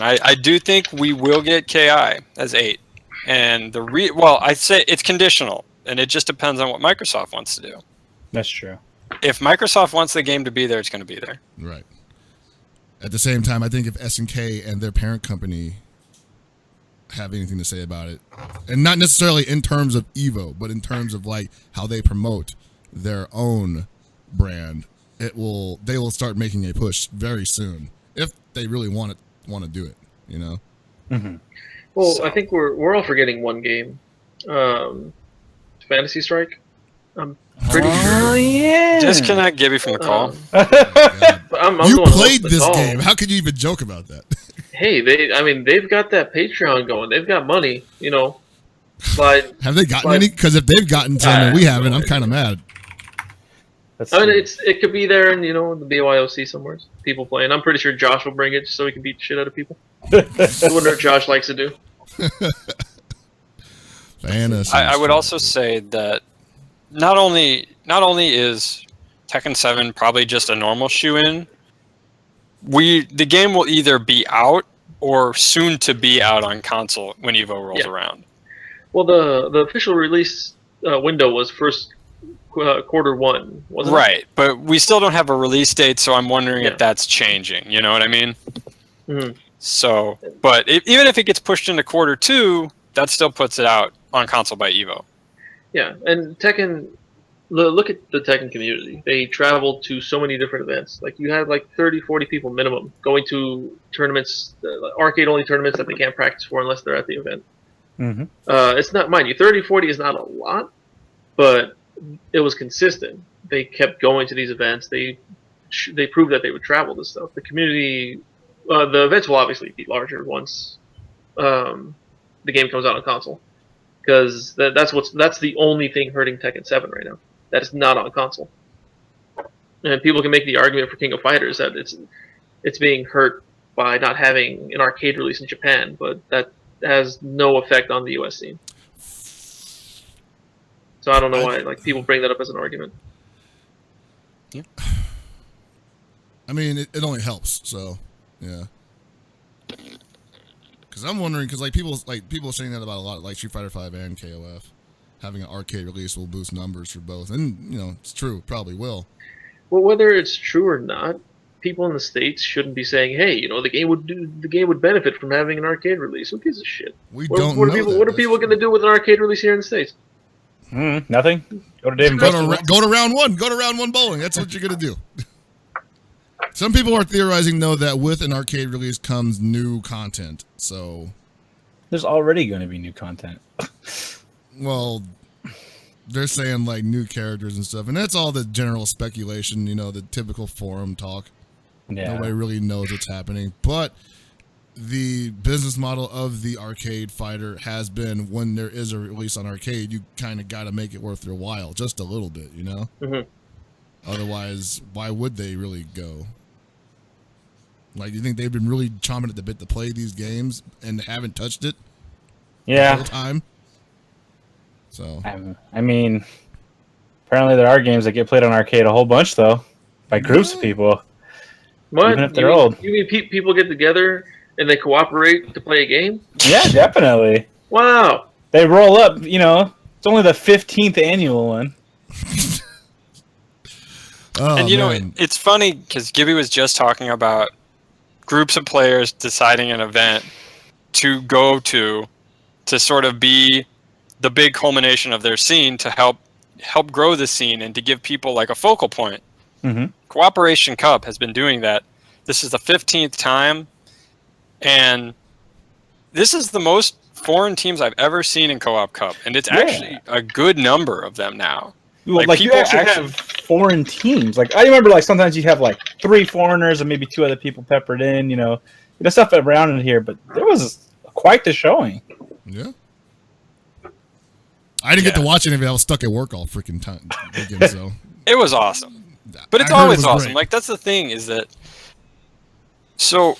I do think we will get KI as 8, and I'd say it's conditional, and it just depends on what Microsoft wants to do. That's true. If Microsoft wants the game to be there, it's going to be there. Right. At the same time, I think if SNK and their parent company have anything to say about it, and not necessarily in terms of Evo, but in terms of like how they promote their own brand, they will start making a push very soon if they really want to do it. You know. Mm-hmm. Well, I think we're all forgetting one game, Fantasy Strike. I'm pretty sure. Oh yeah. Disconnect Gibby from the call. I'm you the one played the this call. game. How could you even joke about that? Hey, they've got that Patreon going. They've got money, you know. But have they gotten any? Because if they've gotten some and we haven't, I'm kind of mad. It could be there, and you know, the BYOC somewhere. People playing. I'm pretty sure Josh will bring it just so he can beat the shit out of people. That's what Josh likes to do. Fantasy. I would also say that not only is Tekken 7 probably just a normal shoe-in, the game will either be out or soon to be out on console when Evo rolls around. Well, the official release window was first quarter 1, wasn't it? Right, but we still don't have a release date, so I'm wondering if that's changing. You know what I mean? Mm-hmm. So, but even if it gets pushed into quarter 2, that still puts it out on console by Evo. Yeah, and Tekken, look at the Tekken community. They traveled to so many different events. Like, you had like 30, 40 people minimum going to tournaments, arcade-only tournaments that they can't practice for unless they're at the event. Mm-hmm. It's not, mind you, 30, 40 is not a lot, but it was consistent. They kept going to these events. They proved that they would travel this stuff. The community, the events will obviously be larger once the game comes out on console, because that's the only thing hurting Tekken 7 right now. That is not on console. And people can make the argument for King of Fighters that it's being hurt by not having an arcade release in Japan, but that has no effect on the US scene. So I don't know why people bring that up as an argument. Yeah. I mean, it only helps. So, yeah. Because I'm wondering, because people are saying that about a lot, like Street Fighter 5 and KOF, having an arcade release will boost numbers for both, and you know it's true, probably will. Well, whether it's true or not, people in the States shouldn't be saying, "Hey, you know, the game would benefit from having an arcade release." Who gives a shit? What are people going to do with an arcade release here in the States? Nothing. Go to Dave and Buster's. Go to round one. Go to round one bowling. That's what you're gonna do. Some people are theorizing though that with an arcade release comes new content. So there's already going to be new content. Well, they're saying like new characters and stuff, and that's all the general speculation. You know, the typical forum talk. Yeah. Nobody really knows what's happening, but the business model of the arcade fighter has been when there is a release on arcade, you kind of got to make it worth their while, just a little bit, you know? Mm-hmm. Otherwise, why would they really go? Like, do you think they've been really chomping at the bit to play these games and haven't touched it the whole time? So, I mean, apparently there are games that get played on arcade a whole bunch, though, by groups of people. What? Even if they're old. You mean people get together and they cooperate to play a game? Yeah, definitely. Wow. They roll up, you know, it's only the 15th annual one. And you know, it's funny because Gibby was just talking about groups of players deciding an event to go to sort of be the big culmination of their scene to help grow the scene and to give people like a focal point. Mm-hmm. Cooperation Cup has been doing that. This is the 15th time, and this is the most foreign teams I've ever seen in Co-op Cup, and it's actually a good number of them now. Well, like you actually have foreign teams. Like I remember, like sometimes you have like 3 foreigners and maybe 2 other people peppered in. You know stuff around in here, but there was quite the showing. Yeah. I didn't get to watch any of it. I was stuck at work all freaking time. Weekend, so It was awesome. But it's I heard it always was awesome. great. Like, that's the thing is that. So,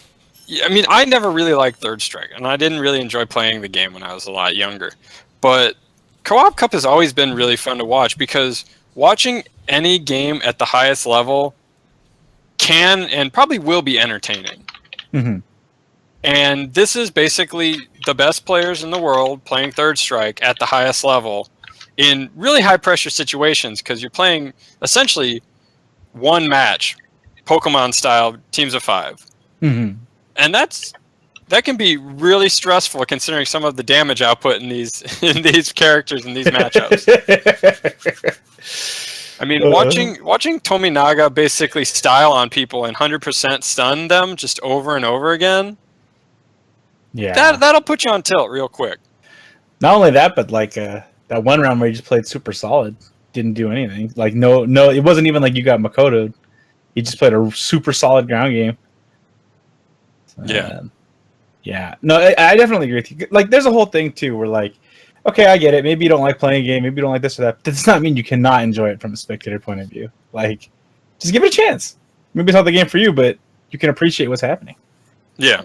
I mean, I never really liked Third Strike, and I didn't really enjoy playing the game when I was a lot younger. But Co-op Cup has always been really fun to watch because watching any game at the highest level can and probably will be entertaining. Mm-hmm. And this is basically the best players in the world playing Third Strike at the highest level in really high pressure situations because you're playing essentially one match, Pokemon style, teams of 5. Mm-hmm. And that can be really stressful considering some of the damage output in these characters in these matchups. I mean, watching Tominaga basically style on people and 100% stun them just over and over again. Yeah, That'll put you on tilt real quick. Not only that, but like that one round where you just played super solid, didn't do anything. Like no, it wasn't even like you got Makoto'd. You just played a super solid ground game. Yeah. Yeah. No, I definitely agree with you. Like, there's a whole thing too where like, okay, I get it. Maybe you don't like playing a game. Maybe you don't like this or that. But that does not mean you cannot enjoy it from a spectator point of view. Like, just give it a chance. Maybe it's not the game for you, but you can appreciate what's happening. Yeah.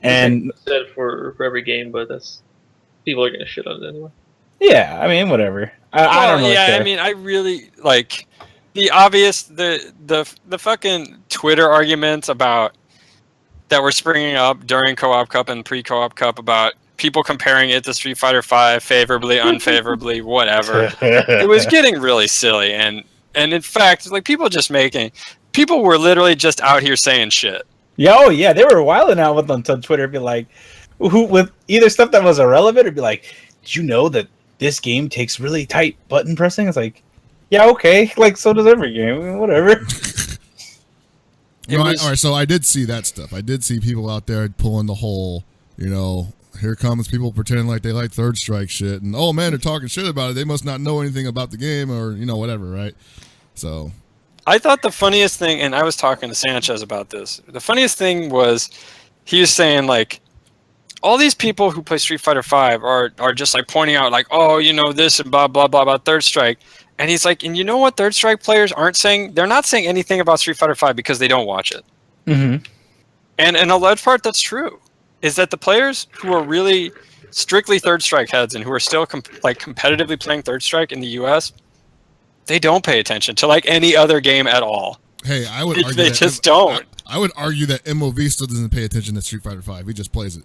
And said for every game, but that's people are gonna shit on it anyway. yeah, I mean, whatever. I don't know. Yeah, I mean, I really like the obvious the fucking Twitter arguments about that were springing up during Co-op Cup and pre-Co-op Cup about people comparing it to Street Fighter V favorably, unfavorably, whatever. It was getting really silly, and in fact, like people were literally just out here saying shit. Yeah, oh yeah, they were wilding out with on Twitter. Be like, with either stuff that was irrelevant, or be like, did you know that this game takes really tight button pressing? It's like, yeah, okay, like so does every game, whatever. all right, so I did see that stuff. I did see people out there pulling the whole, here comes people pretending like they like Third Strike shit, and oh man, they're talking shit about it. They must not know anything about the game, or whatever, right? So. I thought the funniest thing, and I was talking to Sanchez about this, the funniest thing was he was saying, like, all these people who play Street Fighter V are just, like, pointing out, like, oh, this and blah, blah, blah about Third Strike. And he's like, and you know what Third Strike players aren't saying? They're not saying anything about Street Fighter V because they don't watch it. Mm-hmm. And in a large part, that's true, is that the players who are really strictly Third Strike heads and who are still, competitively playing Third Strike in the U.S., they don't pay attention to like any other game at all. Hey, I would argue they just don't. I would argue that MOV still doesn't pay attention to Street Fighter V. He just plays it.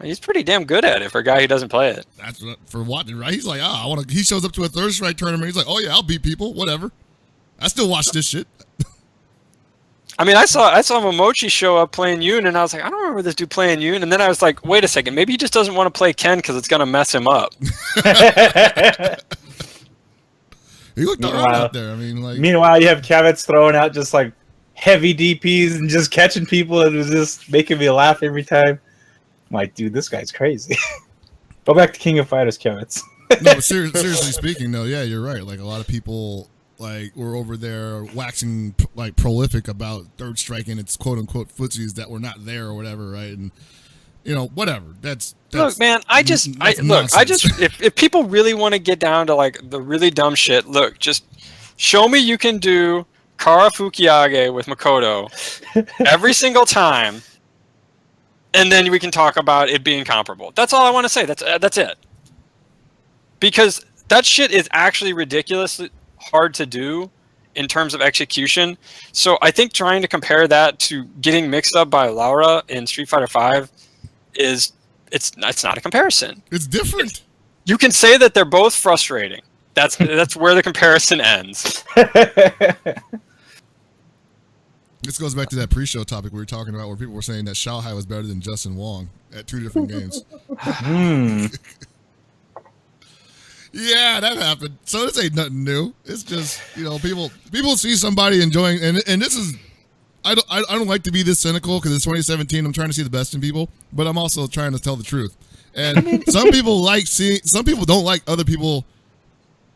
He's pretty damn good at it for a guy who doesn't play it. That's for what, right? He's like, I want to. He shows up to a Third Strike tournament. He's like, oh yeah, I'll beat people, whatever. I still watch this shit. I mean, I saw Momochi show up playing Yoon, and I was like, I don't remember this dude playing Yoon. And then I was like, wait a second, maybe he just doesn't want to play Ken because it's gonna mess him up. He looked alright out there. I mean, like. Meanwhile, you have Kavitz throwing out just like heavy DPs and just catching people, and it was just making me laugh every time. I'm like, dude, this guy's crazy. Go back to King of Fighters, Kavitz. No, but seriously speaking, though, yeah, you're right. Like a lot of people, like were over there waxing like prolific about Third Strike and its quote unquote footsies that were not there or whatever, right? And whatever. That's look, man. If people really want to get down to like the really dumb shit, look, just show me you can do Kara Fukiage with Makoto every single time, and then we can talk about it being comparable. That's all I want to say. That's it. Because that shit is actually ridiculously hard to do in terms of execution. So I think trying to compare that to getting mixed up by Laura in Street Fighter V it's not a comparison. It's different. You can say that they're both frustrating. That's where the comparison ends. This goes back to that pre-show topic we were talking about where people were saying that Xiaohai was better than Justin Wong at 2 different games. Yeah, that happened. So this ain't nothing new. It's just, people see somebody enjoying, and this is, I don't like to be this cynical because it's 2017. I'm trying to see the best in people, but I'm also trying to tell the truth. And some people don't like other people.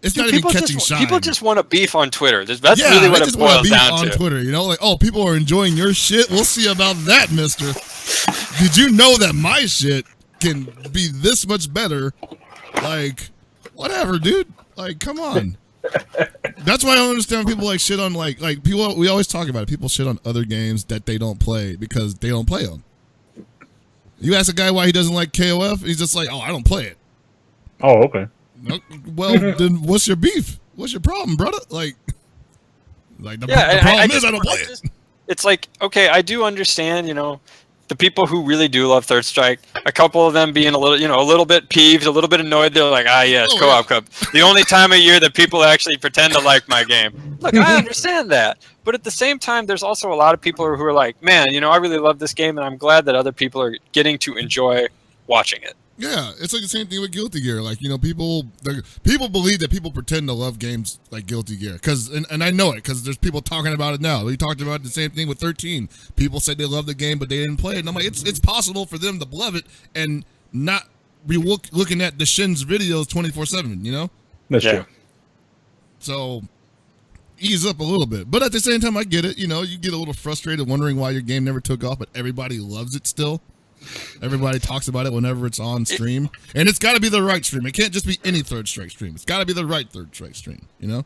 It's not even catching shine. People just want to beef on Twitter. That's really what it boils down to. On Twitter, like, oh, people are enjoying your shit. We'll see about that, mister. Did you know that my shit can be this much better? Like, Whatever, dude. Like, come on. That's why I don't understand when people like shit on like people. We always talk about it. People shit on other games that they don't play because they don't play them. You ask a guy why he doesn't like KOF, he's just like, "Oh, I don't play it." Oh, okay. Well, then what's your beef? What's your problem, brother? Like the problem is I don't play it. It's like, okay, I do understand, the people who really do love Third Strike, a couple of them being a little bit peeved, a little bit annoyed. They're like, yes, Co-op Cup. The only time of year that people actually pretend to like my game. Look, I understand that. But at the same time, there's also a lot of people who are like, man, I really love this game, and I'm glad that other people are getting to enjoy watching it. Yeah, it's like the same thing with Guilty Gear. Like, people believe that people pretend to love games like Guilty Gear. And I know it, because there's people talking about it now. We talked about the same thing with 13. People said they love the game, but they didn't play it. And I'm like, it's possible for them to love it and not be looking at the Shin's videos 24/7, That's true. So, ease up a little bit. But at the same time, I get it. You get a little frustrated wondering why your game never took off, but everybody loves it still. Everybody talks about it whenever it's on stream. And it's got to be the right stream. It can't just be any Third Strike stream. It's got to be the right Third Strike stream, It's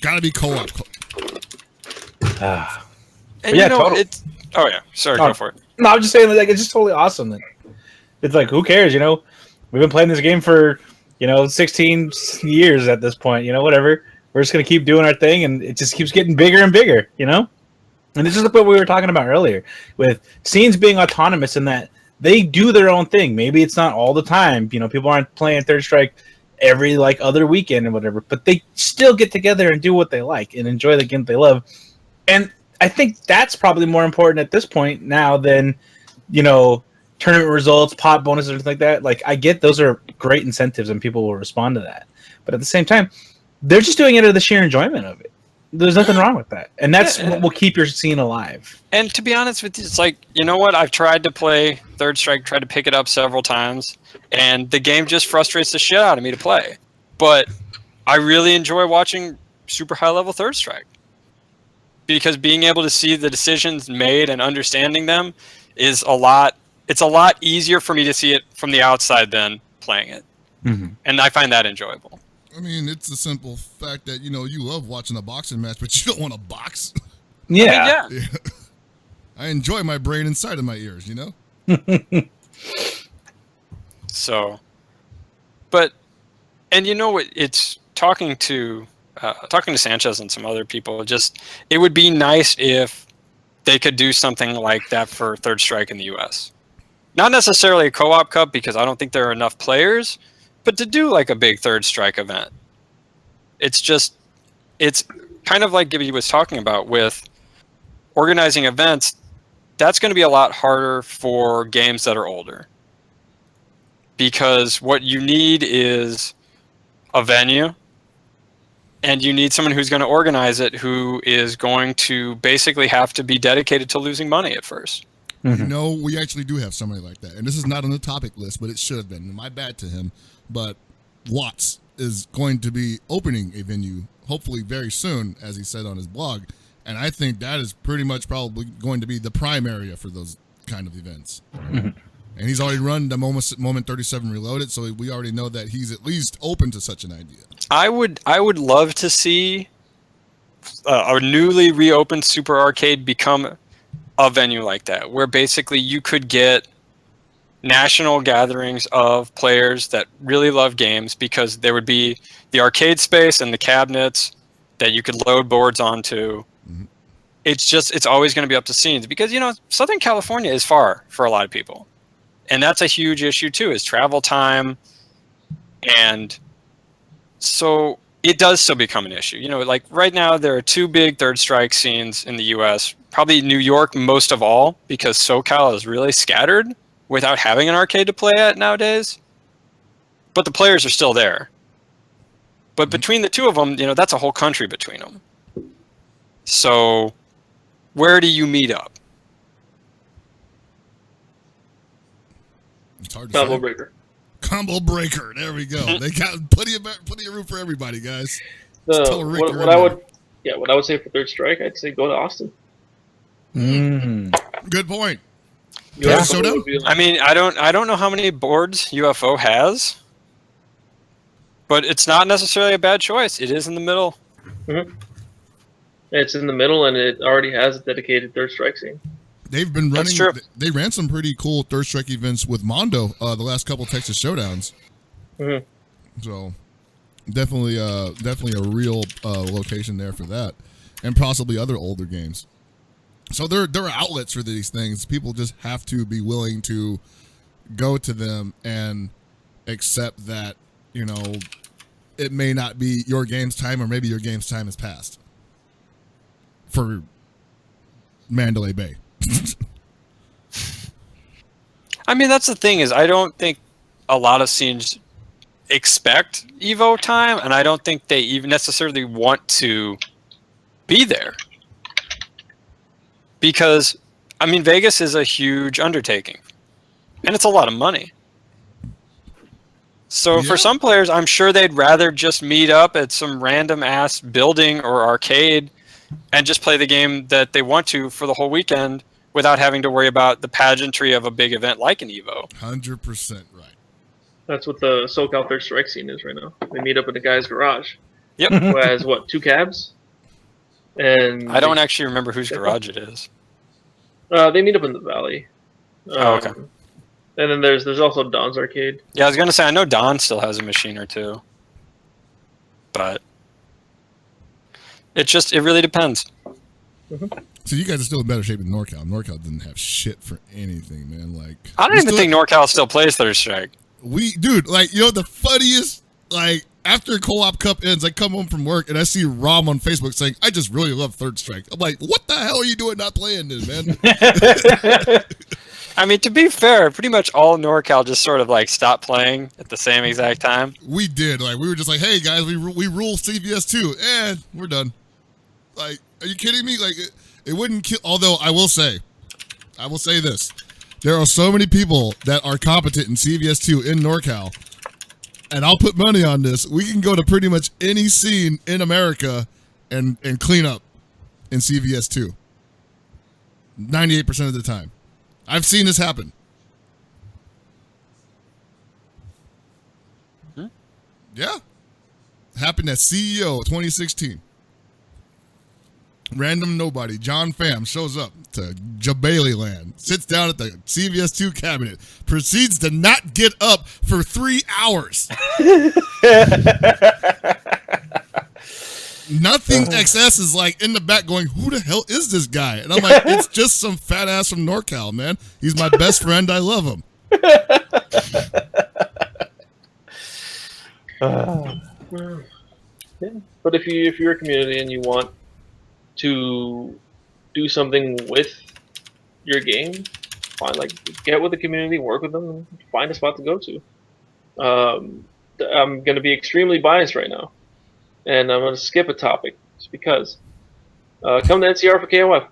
got to be co-op. And totally. It's... Oh, yeah. Sorry, go for it. No, I'm just saying, like, it's just totally awesome. It's like, who cares, We've been playing this game for, 16 years at this point, whatever. We're just going to keep doing our thing, and it just keeps getting bigger and bigger, And this is what we were talking about earlier with scenes being autonomous in that they do their own thing. Maybe it's not all the time. People aren't playing Third Strike every other weekend or whatever, but they still get together and do what they like and enjoy the game they love. And I think that's probably more important at this point now than, tournament results, pot bonuses, or something like that. Like, I get those are great incentives and people will respond to that. But at the same time, they're just doing it out of the sheer enjoyment of it. There's nothing wrong with that. And that's what will keep your scene alive. And to be honest with you, it's like, what? I've tried to play Third Strike, tried to pick it up several times, and the game just frustrates the shit out of me to play. But I really enjoy watching super high-level Third Strike. Because being able to see the decisions made and understanding them is it's a lot easier for me to see it from the outside than playing it. Mm-hmm. And I find that enjoyable. I mean, it's the simple fact that, you love watching a boxing match, but you don't want to box. Yeah. Yeah. I enjoy my brain inside of my ears, So, but, and it's talking to Sanchez and some other people, it would be nice if they could do something like that for Third Strike in the U.S. Not necessarily a co-op cup, because I don't think there are enough players, but to do a big Third Strike event. It's kind of like Gibby was talking about with organizing events. That's going to be a lot harder for games that are older. Because what you need is a venue, and you need someone who's going to organize it, who is going to basically have to be dedicated to losing money at first. Mm-hmm. We actually do have somebody like that. And this is not on the topic list, but it should have been. My bad to him. But Watts is going to be opening a venue, hopefully very soon, as he said on his blog. And I think that is pretty much probably going to be the prime area for those kind of events. Mm-hmm. And he's already run the Moment 37 Reloaded, so we already know that he's at least open to such an idea. I would love to see a newly reopened Super Arcade become a venue like that, where basically you could get national gatherings of players that really love games, because there would be the arcade space and the cabinets that you could load boards onto. Mm-hmm. It's always going to be up to scenes, because Southern California is far for a lot of people, and that's a huge issue too, is travel time. And so it does still become an issue. Right now there are two big Third Strike scenes in the US, probably New York most of all, because SoCal is really scattered without having an arcade to play at nowadays. But the players are still there. But between the two of them, that's a whole country between them. So where do you meet up? It's hard to Combo say. breaker. Combo breaker. There we go. They got plenty of room for everybody, guys. What I would say for Third Strike, I'd say go to Austin. Good point. Yeah. I mean, I don't know how many boards UFO has, but it's not necessarily a bad choice. It is in the middle. Mm-hmm. It's in the middle, and it already has a dedicated Third Strike scene. They've been running. That's true. They ran some pretty cool Third Strike events with Mondo the last couple Texas Showdowns. Mm-hmm. So definitely a real location there for that, and possibly other older games. So there are outlets for these things. People just have to be willing to go to them and accept that, you know, it may not be your game's time, or maybe your game's time has passed for Mandalay Bay. I mean, that's the thing is I don't think a lot of scenes expect Evo time, and I don't think they even necessarily want to be there. Because, I mean, Vegas is a huge undertaking, and it's a lot of money. So for some players, I'm sure they'd rather just meet up at some random-ass building or arcade and just play the game that they want to for the whole weekend without having to worry about the pageantry of a big event like an Evo. 100% right. That's what the SoCal Third Strike scene is right now. They meet up in the guy's garage. Yep. Who has, 2 cabs? And I don't actually remember whose garage it is. They meet up in the valley. Oh, okay. And then there's also Don's Arcade. Yeah, I was gonna say I know Don still has a machine or two, but it really depends. Mm-hmm. So you guys are still in better shape than NorCal. NorCal didn't have shit for anything, man. Like I don't even think NorCal still plays Third Strike. Dude, like, you know, the funniest, like, after Co-op Cup ends, I come home from work and I see Rom on Facebook saying, I just really love Third Strike. I'm like, what the hell are you doing not playing this, man? I mean, to be fair, pretty much all NorCal just sort of like stopped playing at the same exact time. We did. Like, we were just like, hey, guys, we rule CVS 2, and we're done. Like, are you kidding me? Like, it wouldn't kill. Although, I will say this. There are so many people that are competent in CVS 2 in NorCal, and I'll put money on this. We can go to pretty much any scene in America and clean up in CVS 2. 98% of the time. I've seen this happen. Yeah. Happened at CEO 2016. Random nobody, John Pham, shows up to Jabali Land, sits down at the CVS 2 cabinet, proceeds to not get up for 3 hours. Nothing XS is like in the back going, who the hell is this guy? And I'm like, it's just some fat ass from NorCal, man. He's my best friend. I love him. Yeah. But if you're a community and you want to do something with your game, get with the community, work with them, and find a spot to go to. I'm going to be extremely biased right now, and I'm going to skip a topic just because. Come to NCR for KOF.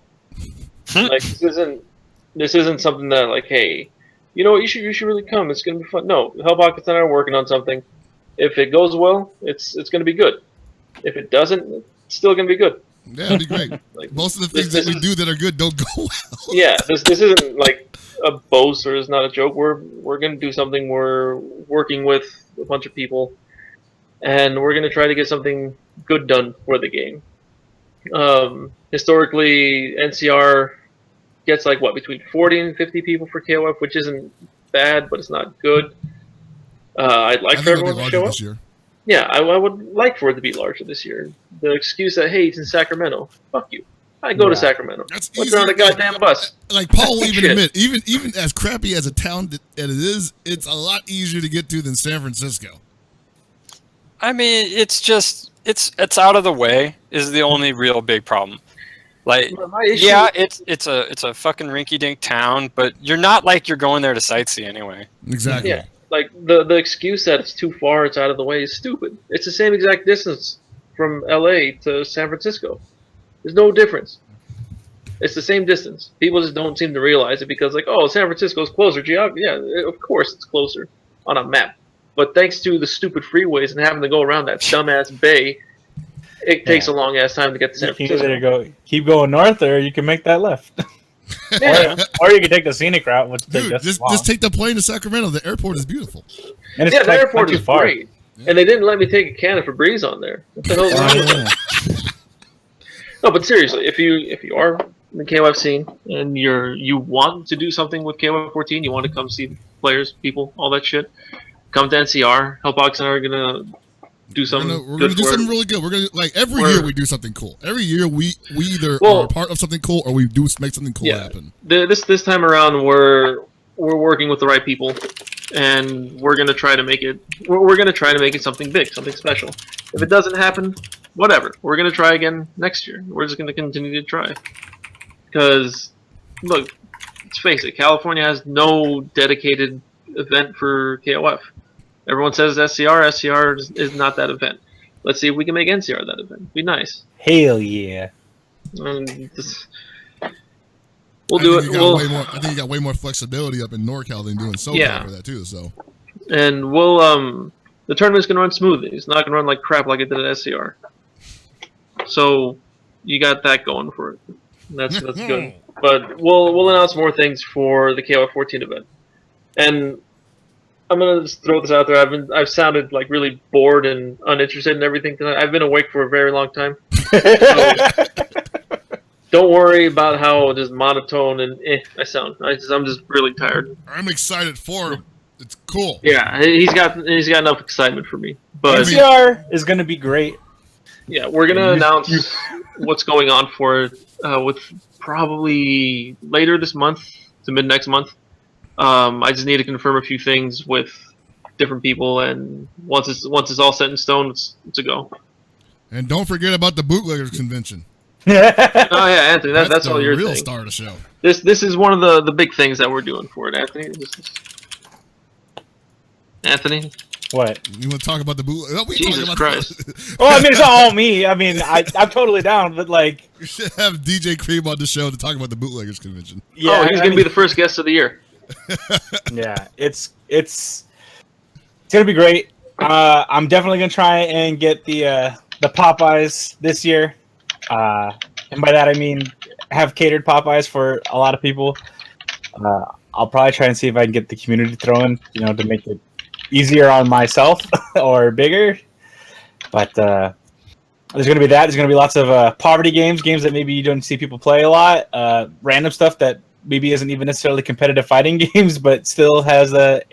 Like, this isn't something that, like, hey, you know what, you should really come. It's going to be fun. No, Hellpockets and I are working on something. If it goes well, it's going to be good. If it doesn't, it's still going to be good. Yeah, it'd be great. Like, most of the things that we do that are good don't go well. Yeah, this isn't like a boast or it's not a joke. We're going to do something. We're working with a bunch of people, and we're going to try to get something good done for the game. Historically, NCR gets like between 40 and 50 people for KOF, which isn't bad, but it's not good. I'd like for everyone to show up. Yeah, I would like for it to be larger this year. The excuse that, hey, it's in Sacramento. Fuck you. I go to Sacramento. That's What's on a goddamn bus? Like Paul will even admit, even as crappy as a town that it is, it's a lot easier to get to than San Francisco. I mean, it's just it's out of the way is the only real big problem. Like, yeah, it's a fucking rinky-dink town, but you're not like you're going there to sightsee anyway. Exactly. Yeah. Like, the excuse that it's too far, it's out of the way is stupid. It's the same exact distance from LA to San Francisco. There's no difference. It's the same distance. People just don't seem to realize it because, like, oh, San Francisco's closer. Yeah, of course it's closer on a map. But thanks to the stupid freeways and having to go around that dumbass bay, it takes a long-ass time to get to San Francisco. You can either keep going north or you can make that left. or you can take the scenic route, which just take the plane to Sacramento. The airport is beautiful. And it's the airport is great. And they didn't let me take a can of Febreze on there. What the hell's wrong with that? No, but seriously, if you are in the KOF scene and you want to do something with KOF 14, you want to come see players, people, all that shit, come to NCR. Hellbox and I are gonna do something. We're gonna do something really good. We're gonna every year we do something cool. Every year we either are part of something cool or we do make something cool happen. This time around we're working with the right people, and we're gonna try to make it. We're gonna try to make it something big, something special. If it doesn't happen, whatever. We're gonna try again next year. We're just gonna continue to try. Because look, let's face it, California has no dedicated event for KOF. Everyone says SCR. SCR is not that event. Let's see if we can make NCR that event. Be nice. Hell yeah. We'll do it. I think you got way more flexibility up in NorCal than doing SoCal for that too. So. And we'll the tournament's gonna run smoothly. It's not gonna run like crap like it did at SCR. So you got that going for it. That's good. But we'll announce more things for the KOF 14 event. And I'm gonna just throw this out there. I've sounded like really bored and uninterested in everything tonight. I've been awake for a very long time. So don't worry about how just monotone and I sound. I'm just really tired. I'm excited for him. It's cool. Yeah, he's got enough excitement for me. But NCR is gonna be great. Yeah, we're gonna announce what's going on for it with probably later this month to mid next month. I just need to confirm a few things with different people, and once it's all set in stone, it's a go. And don't forget about the Bootleggers Convention. Oh yeah, Anthony, that's all your real thing. star of the show. This is one of the big things that we're doing for it, Anthony. Anthony, what? You want to talk about the bootleg? Jesus Christ! Well, I mean, it's not all me. I mean, I'm totally down, but like, we should have DJ Cream on the show to talk about the Bootleggers Convention. Yeah, he's gonna be the first guest of the year. Yeah, it's gonna be great. I'm definitely gonna try and get the Popeyes this year, and by that I mean have catered Popeyes for a lot of people. I'll probably try and see if I can get the community thrown, to make it easier on myself or bigger. But there's gonna be that. There's gonna be lots of poverty games that maybe you don't see people play a lot. Random stuff that maybe isn't even necessarily competitive fighting games, but still has a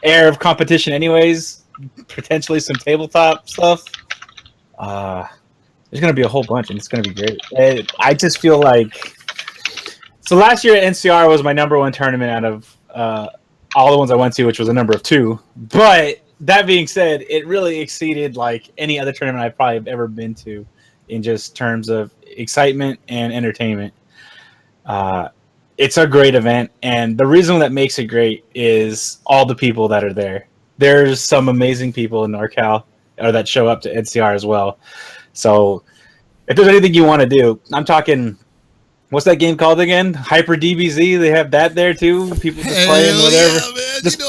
air of competition anyways. Potentially some tabletop stuff. There's going to be a whole bunch, and it's going to be great. I just feel like... So last year at NCR was my number one tournament out of all the ones I went to, which was a number of 2. But that being said, it really exceeded any other tournament I've probably ever been to in just terms of excitement and entertainment. It's a great event, and the reason that makes it great is all the people that are there. There's some amazing people in NorCal or that show up to NCR as well. So if there's anything you want to do, I'm talking, what's that game called again? Hyper DBZ, they have that there too. People just playing whatever. Yeah, man. Just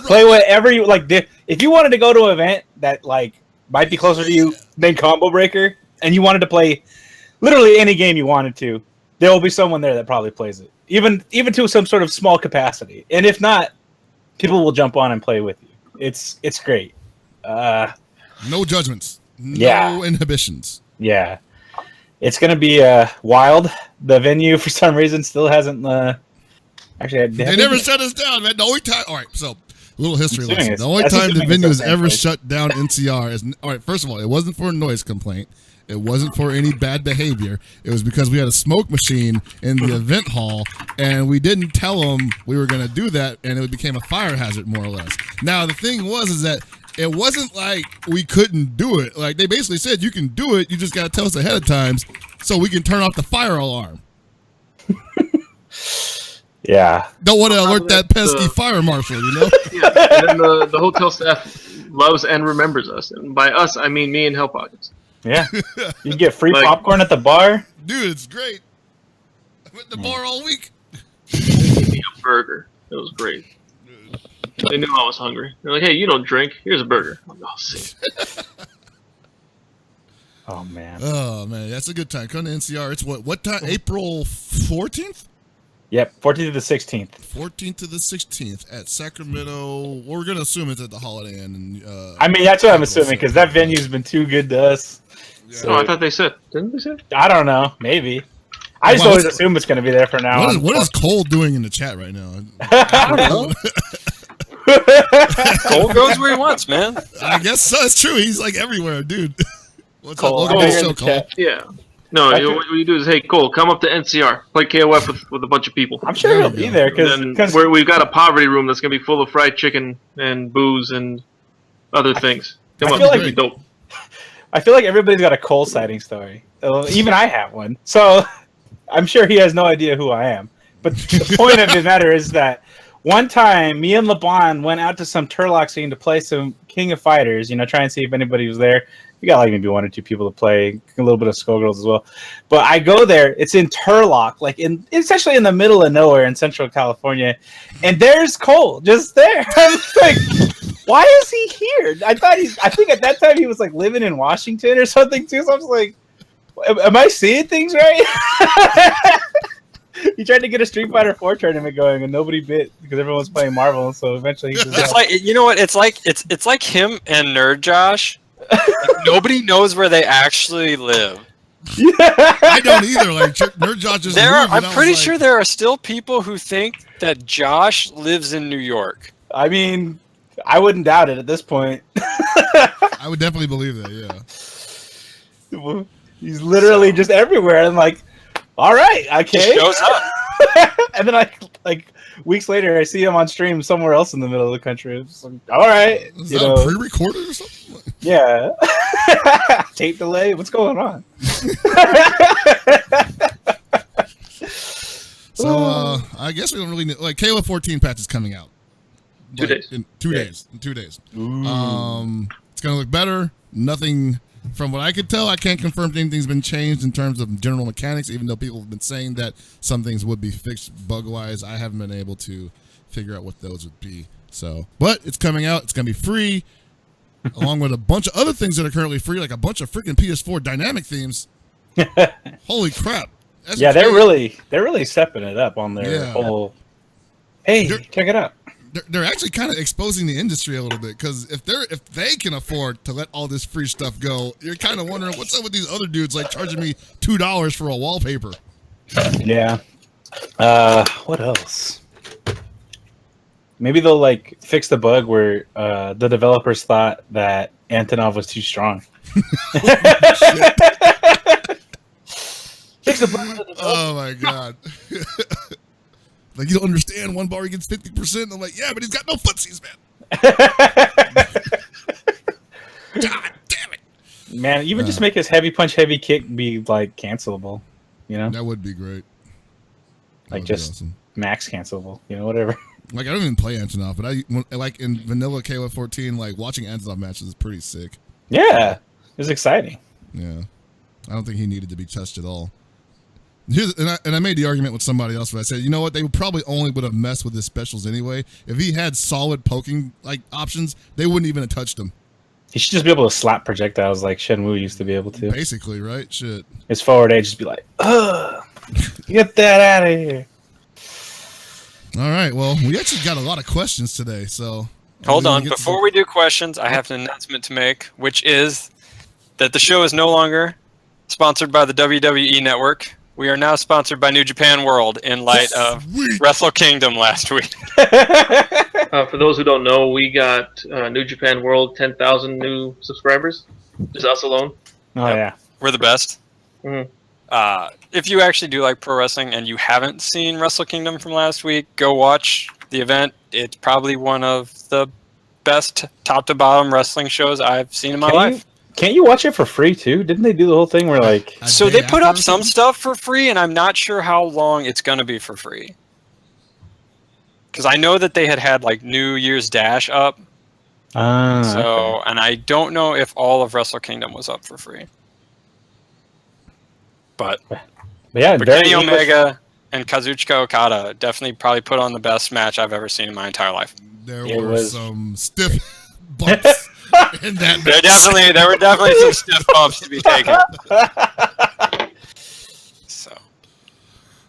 play whatever you like. If you wanted to go to an event that might be closer to you than Combo Breaker, and you wanted to play literally any game you wanted to, there will be someone there that probably plays it. Even to some sort of small capacity. And if not, people will jump on and play with you. It's great. No judgments. No inhibitions. Yeah. It's going to be wild. The venue, for some reason, still hasn't... Actually, they never shut us down, man. The only time... All right, so, a little history lesson. The only time the venue has ever shut down NCR is... All right, first of all, it wasn't for a noise complaint. It wasn't for any bad behavior. It was because we had a smoke machine in the event hall, and we didn't tell them we were going to do that, and it became a fire hazard, more or less. Now, the thing is that it wasn't like we couldn't do it. They basically said, you can do it, you just got to tell us ahead of time so we can turn off the fire alarm. Yeah. Don't want to alert that pesky fire marshal, Yeah, and then the hotel staff loves and remembers us. And by us, I mean me and Hell Pockets. Yeah. You get free popcorn at the bar. Dude, it's great. I went to the bar all week. A burger. It was great. They knew I was hungry. They're like, hey, you don't drink. Here's a burger. I'm like, oh, sick. Oh, man. Oh, man. That's a good time. Come to NCR. It's what time? April 14th? Yep, 14th to the 16th. 14th to the 16th at Sacramento. We're gonna assume it's at the Holiday Inn. And, I mean, that's what I'm assuming because that venue's been too good to us. Yeah. So, Oh, I thought they said. Didn't they say? I don't know. Maybe. I just always assume it's going to be there for now. What is Cole doing in the chat right now? I don't know. Cole goes where he wants, man. I guess so. It's true. He's like everywhere, dude. What's Cole, up? Welcome to the in show, the Cole. chat. Yeah. No, what you do is, hey, Cole, come up to NCR, play KOF with a bunch of people. I'm sure he'll be there because We've got a poverty room that's gonna be full of fried chicken and booze and other things. Come I up, feel it'll like- be dope. I feel like everybody's got a Cole sighting story. Even I have one. So I'm sure he has no idea who I am. But the point of the matter is that one time, me and LeBron went out to some Turlock scene to play some King of Fighters, try and see if anybody was there. We got like maybe one or two people to play, a little bit of Skullgirls as well. But I go there, it's in Turlock, it's actually in the middle of nowhere in Central California, and there's Cole just there. I was like, why is he here? I think at that time he was like living in Washington or something too. So I was like, am I seeing things right? He tried to get a Street Fighter 4 tournament going, and nobody bit because everyone was playing Marvel. So eventually, he just It's like, you know what? It's like him and Nerd Josh. Like, nobody knows where they actually live. I don't either. Like Nerd Josh just I'm pretty sure there are still people who think that Josh lives in New York. I mean, I wouldn't doubt it at this point. I would definitely believe that. Yeah. He's literally just everywhere, and like, all right, okay. Just shows up. And then like weeks later, I see him on stream somewhere else in the middle of the country. It's like, all right, Is that pre-recorded or something? Yeah. Tape delay. What's going on? So I guess we don't really need, like KOF 14 patch is coming out. 2 days. In 2 days. In 2 days. It's gonna look better. Nothing from what I could tell, I can't confirm anything's been changed in terms of general mechanics, even though people have been saying that some things would be fixed bug-wise. I haven't been able to figure out what those would be. So, but it's coming out. It's going to be free, along with a bunch of other things that are currently free, like a bunch of freaking PS4 dynamic themes. Holy crap. That's Yeah, crazy. they're really stepping it up on their whole. Hey, check it out. They're actually kind of exposing the industry a little bit, because if they can afford to let all this free stuff go, you're kind of wondering what's up with these other dudes like charging me $2 for a wallpaper. Yeah. What else? Maybe they'll like fix the bug where the developers thought that Antonov was too strong. Fix the bug. Oh my god. Like, you don't understand, one bar he gets 50%. I'm like, yeah, but he's got no footsies, man. God damn it. Man, even just make his heavy punch, heavy kick be like cancelable. That would be great. Like just awesome. max cancelable. Whatever. Like, I don't even play Antonov, but like in vanilla KOF 14, like watching Antonov matches is pretty sick. Yeah, it was exciting. Yeah, I don't think he needed to be touched at all. And I made the argument with somebody else where I said, you know what, they probably only would have messed with his specials anyway. If he had solid poking like options, they wouldn't even have touched him. He should just be able to slap projectiles like Shenmue used to be able to. Basically, right? Shit. His forward edge just be like, ugh, get that out of here. All right, well, we actually got a lot of questions today, so... Hold on. Before we do questions, I have an announcement to make, which is that the show is no longer sponsored by the WWE Network. We are now sponsored by New Japan World in light of Wrestle Kingdom last week. For those who don't know, we got New Japan World 10,000 new subscribers. Just us alone. Oh, yeah. We're the best. Mm-hmm. If you actually do like pro wrestling and you haven't seen Wrestle Kingdom from last week, go watch the event. It's probably one of the best top to bottom wrestling shows I've seen in my life. Can't you watch it for free too? Didn't they do the whole thing where like... So they put up some stuff for free, and I'm not sure how long it's going to be for free. Because I know that they had like New Year's Dash up. Okay. And I don't know if all of Wrestle Kingdom was up for free. But Kenny Omega and Kazuchika Okada definitely probably put on the best match I've ever seen in my entire life. There were some stiff bumps in that match. There were definitely some stiff bumps to be taken. So.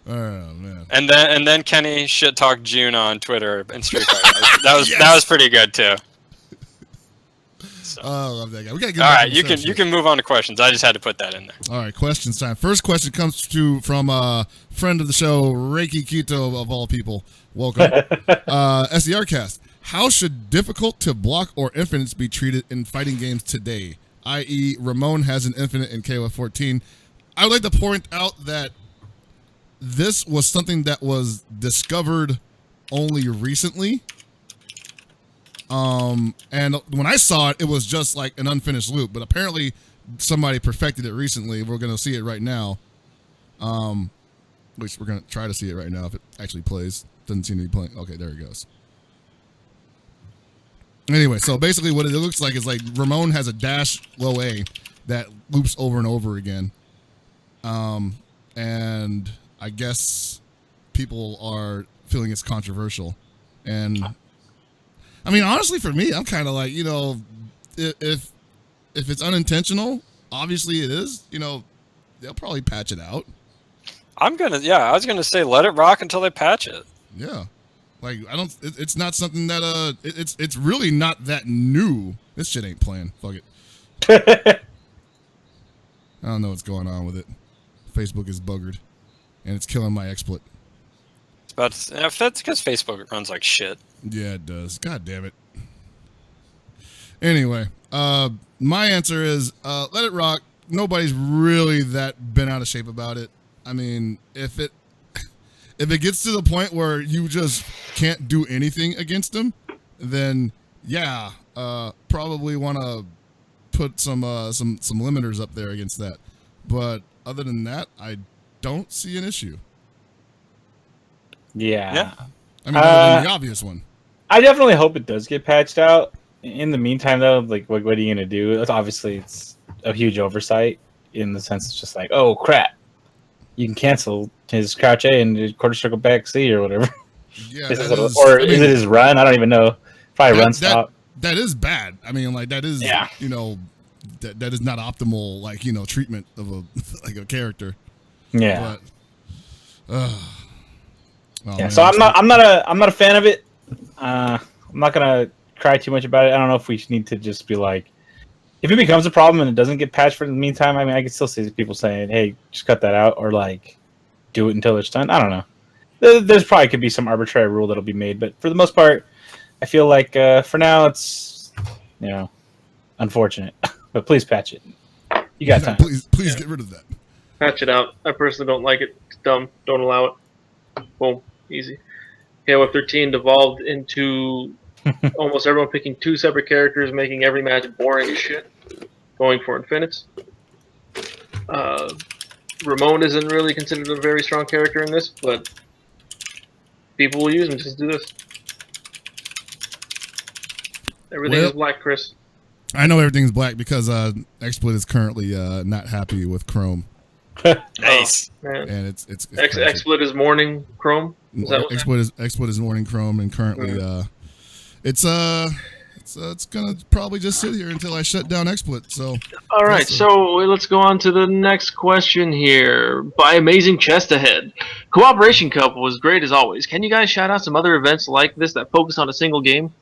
Oh man. And then Kenny shit talked June on Twitter and Street Fighter. That was pretty good too. So. Oh, I love that guy. We gotta get all back right, to you can move on to questions. I just had to put that in there. All right, questions time. First question comes from a friend of the show, Reiki Kito of all people. Welcome. SDR Cast. How should difficult to block or infinites be treated in fighting games today? I.e., Ramon has an infinite in KOF 14. I would like to point out that this was something that was discovered only recently. And when I saw it, it was just like an unfinished loop. But apparently, somebody perfected it recently. We're going to see it right now. At least we're going to try to see it right now if it actually plays. Doesn't seem to be playing. Okay, there it goes. Anyway, so basically what it looks like is like Ramon has a dash low A that loops over and over again. And I guess people are feeling it's controversial. And I mean, honestly, for me, I'm kind of like, if it's unintentional, obviously it is, they'll probably patch it out. I was gonna say let it rock until they patch it. Yeah. Like, it's not something that, it's really not that new. This shit ain't playing. Fuck it. I don't know what's going on with it. Facebook is buggered. And it's killing my XSplit. That's because Facebook runs like shit. Yeah, it does. God damn it. Anyway, my answer is let it rock. Nobody's really that been out of shape about it. I mean, if it gets to the point where you just can't do anything against them, then yeah, probably want to put some limiters up there against that. But other than that, I don't see an issue. Yeah. I mean, other than the obvious one. I definitely hope it does get patched out. In the meantime, though, like, what are you gonna do? It's a huge oversight in the sense it's just like, oh crap, you can cancel his crouch A and quarter circle back C or whatever. Yeah, is it his run? I don't even know. Probably run stop. That is bad. I mean, like that is that is not optimal, like, treatment of a character. Yeah. But, yeah. Man, so I'm not a fan of it. I'm not gonna cry too much about it. I don't know if we need to just be like, if it becomes a problem and it doesn't get patched for the meantime. I mean, I can still see people saying, "Hey, just cut that out," or like, do it until it's done. I don't know. There's probably could be some arbitrary rule that'll be made, but for the most part, I feel like for now it's unfortunate. But please patch it. You got time. Please get rid of that. Patch it out. I personally don't like it. It's dumb. Don't allow it. Boom. Easy. KOF 13 devolved into almost everyone picking two separate characters, making every match boring as shit. Going for infinites. Ramon isn't really considered a very strong character in this, but people will use him. Just do this. Everything is black, Chris. I know everything's black because XSplit is currently not happy with Chrome. Nice. Oh, man. And it's XSplit is mourning Chrome. XSplit is mourning Chrome, and currently it's gonna probably just sit here until I shut down XSplit. So all right, so let's go on to the next question here. By Amazing Chest Ahead, Cooperation Cup was great as always. Can you guys shout out some other events like this that focus on a single game?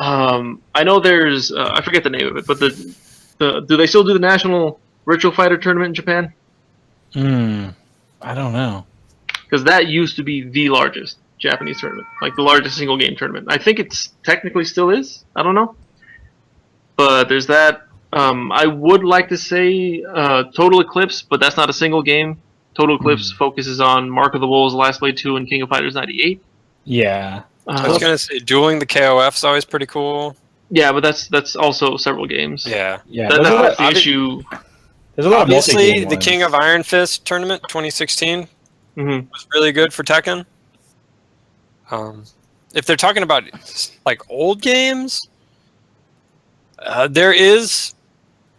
I know there's I forget the name of it, but do they still do the National Virtual Fighter Tournament in Japan? I don't know. Because that used to be the largest Japanese tournament, like the largest single game tournament. I think it's technically still is. I don't know. But there's that. I would like to say Total Eclipse, but that's not a single game. Total Eclipse focuses on Mark of the Wolves, Last Blade 2, and King of Fighters 98. Yeah. I was gonna say dueling the KOF is always pretty cool. Yeah, but that's also several games. Yeah. That's the issue. There's a lot obviously of the King of Iron Fist tournament 2016 was really good for Tekken. If they're talking about like old games, there is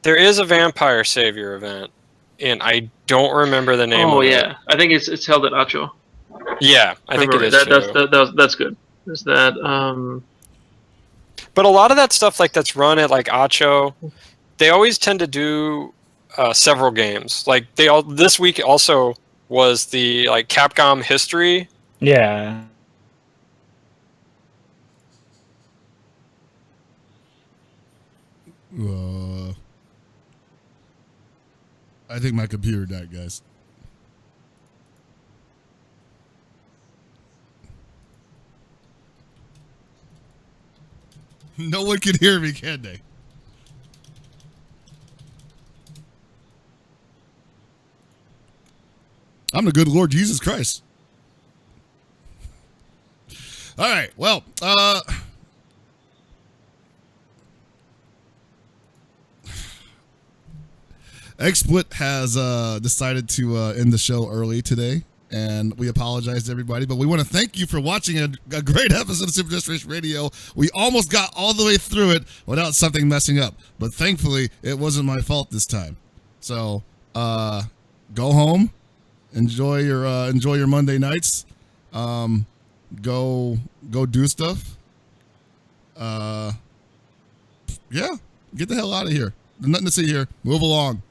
a Vampire Savior event, and I don't remember the name. Oh of yeah, it. I think it's held at Acho. Yeah, I think it is. That's good. There's that. But a lot of that stuff that's run at like Acho, they always tend to do several games. Like this week also was the like Capcom history. Yeah. I think my computer died, guys. No one can hear me, can they? I'm the good Lord Jesus Christ. All right, well, XSplit has decided to end the show early today, and we apologize to everybody, but we want to thank you for watching a great episode of Super Desperation Radio. We almost got all the way through it without something messing up, but thankfully, it wasn't my fault this time. So, go home, enjoy your Monday nights, go do stuff. Yeah, get the hell out of here. There's nothing to see here. Move along.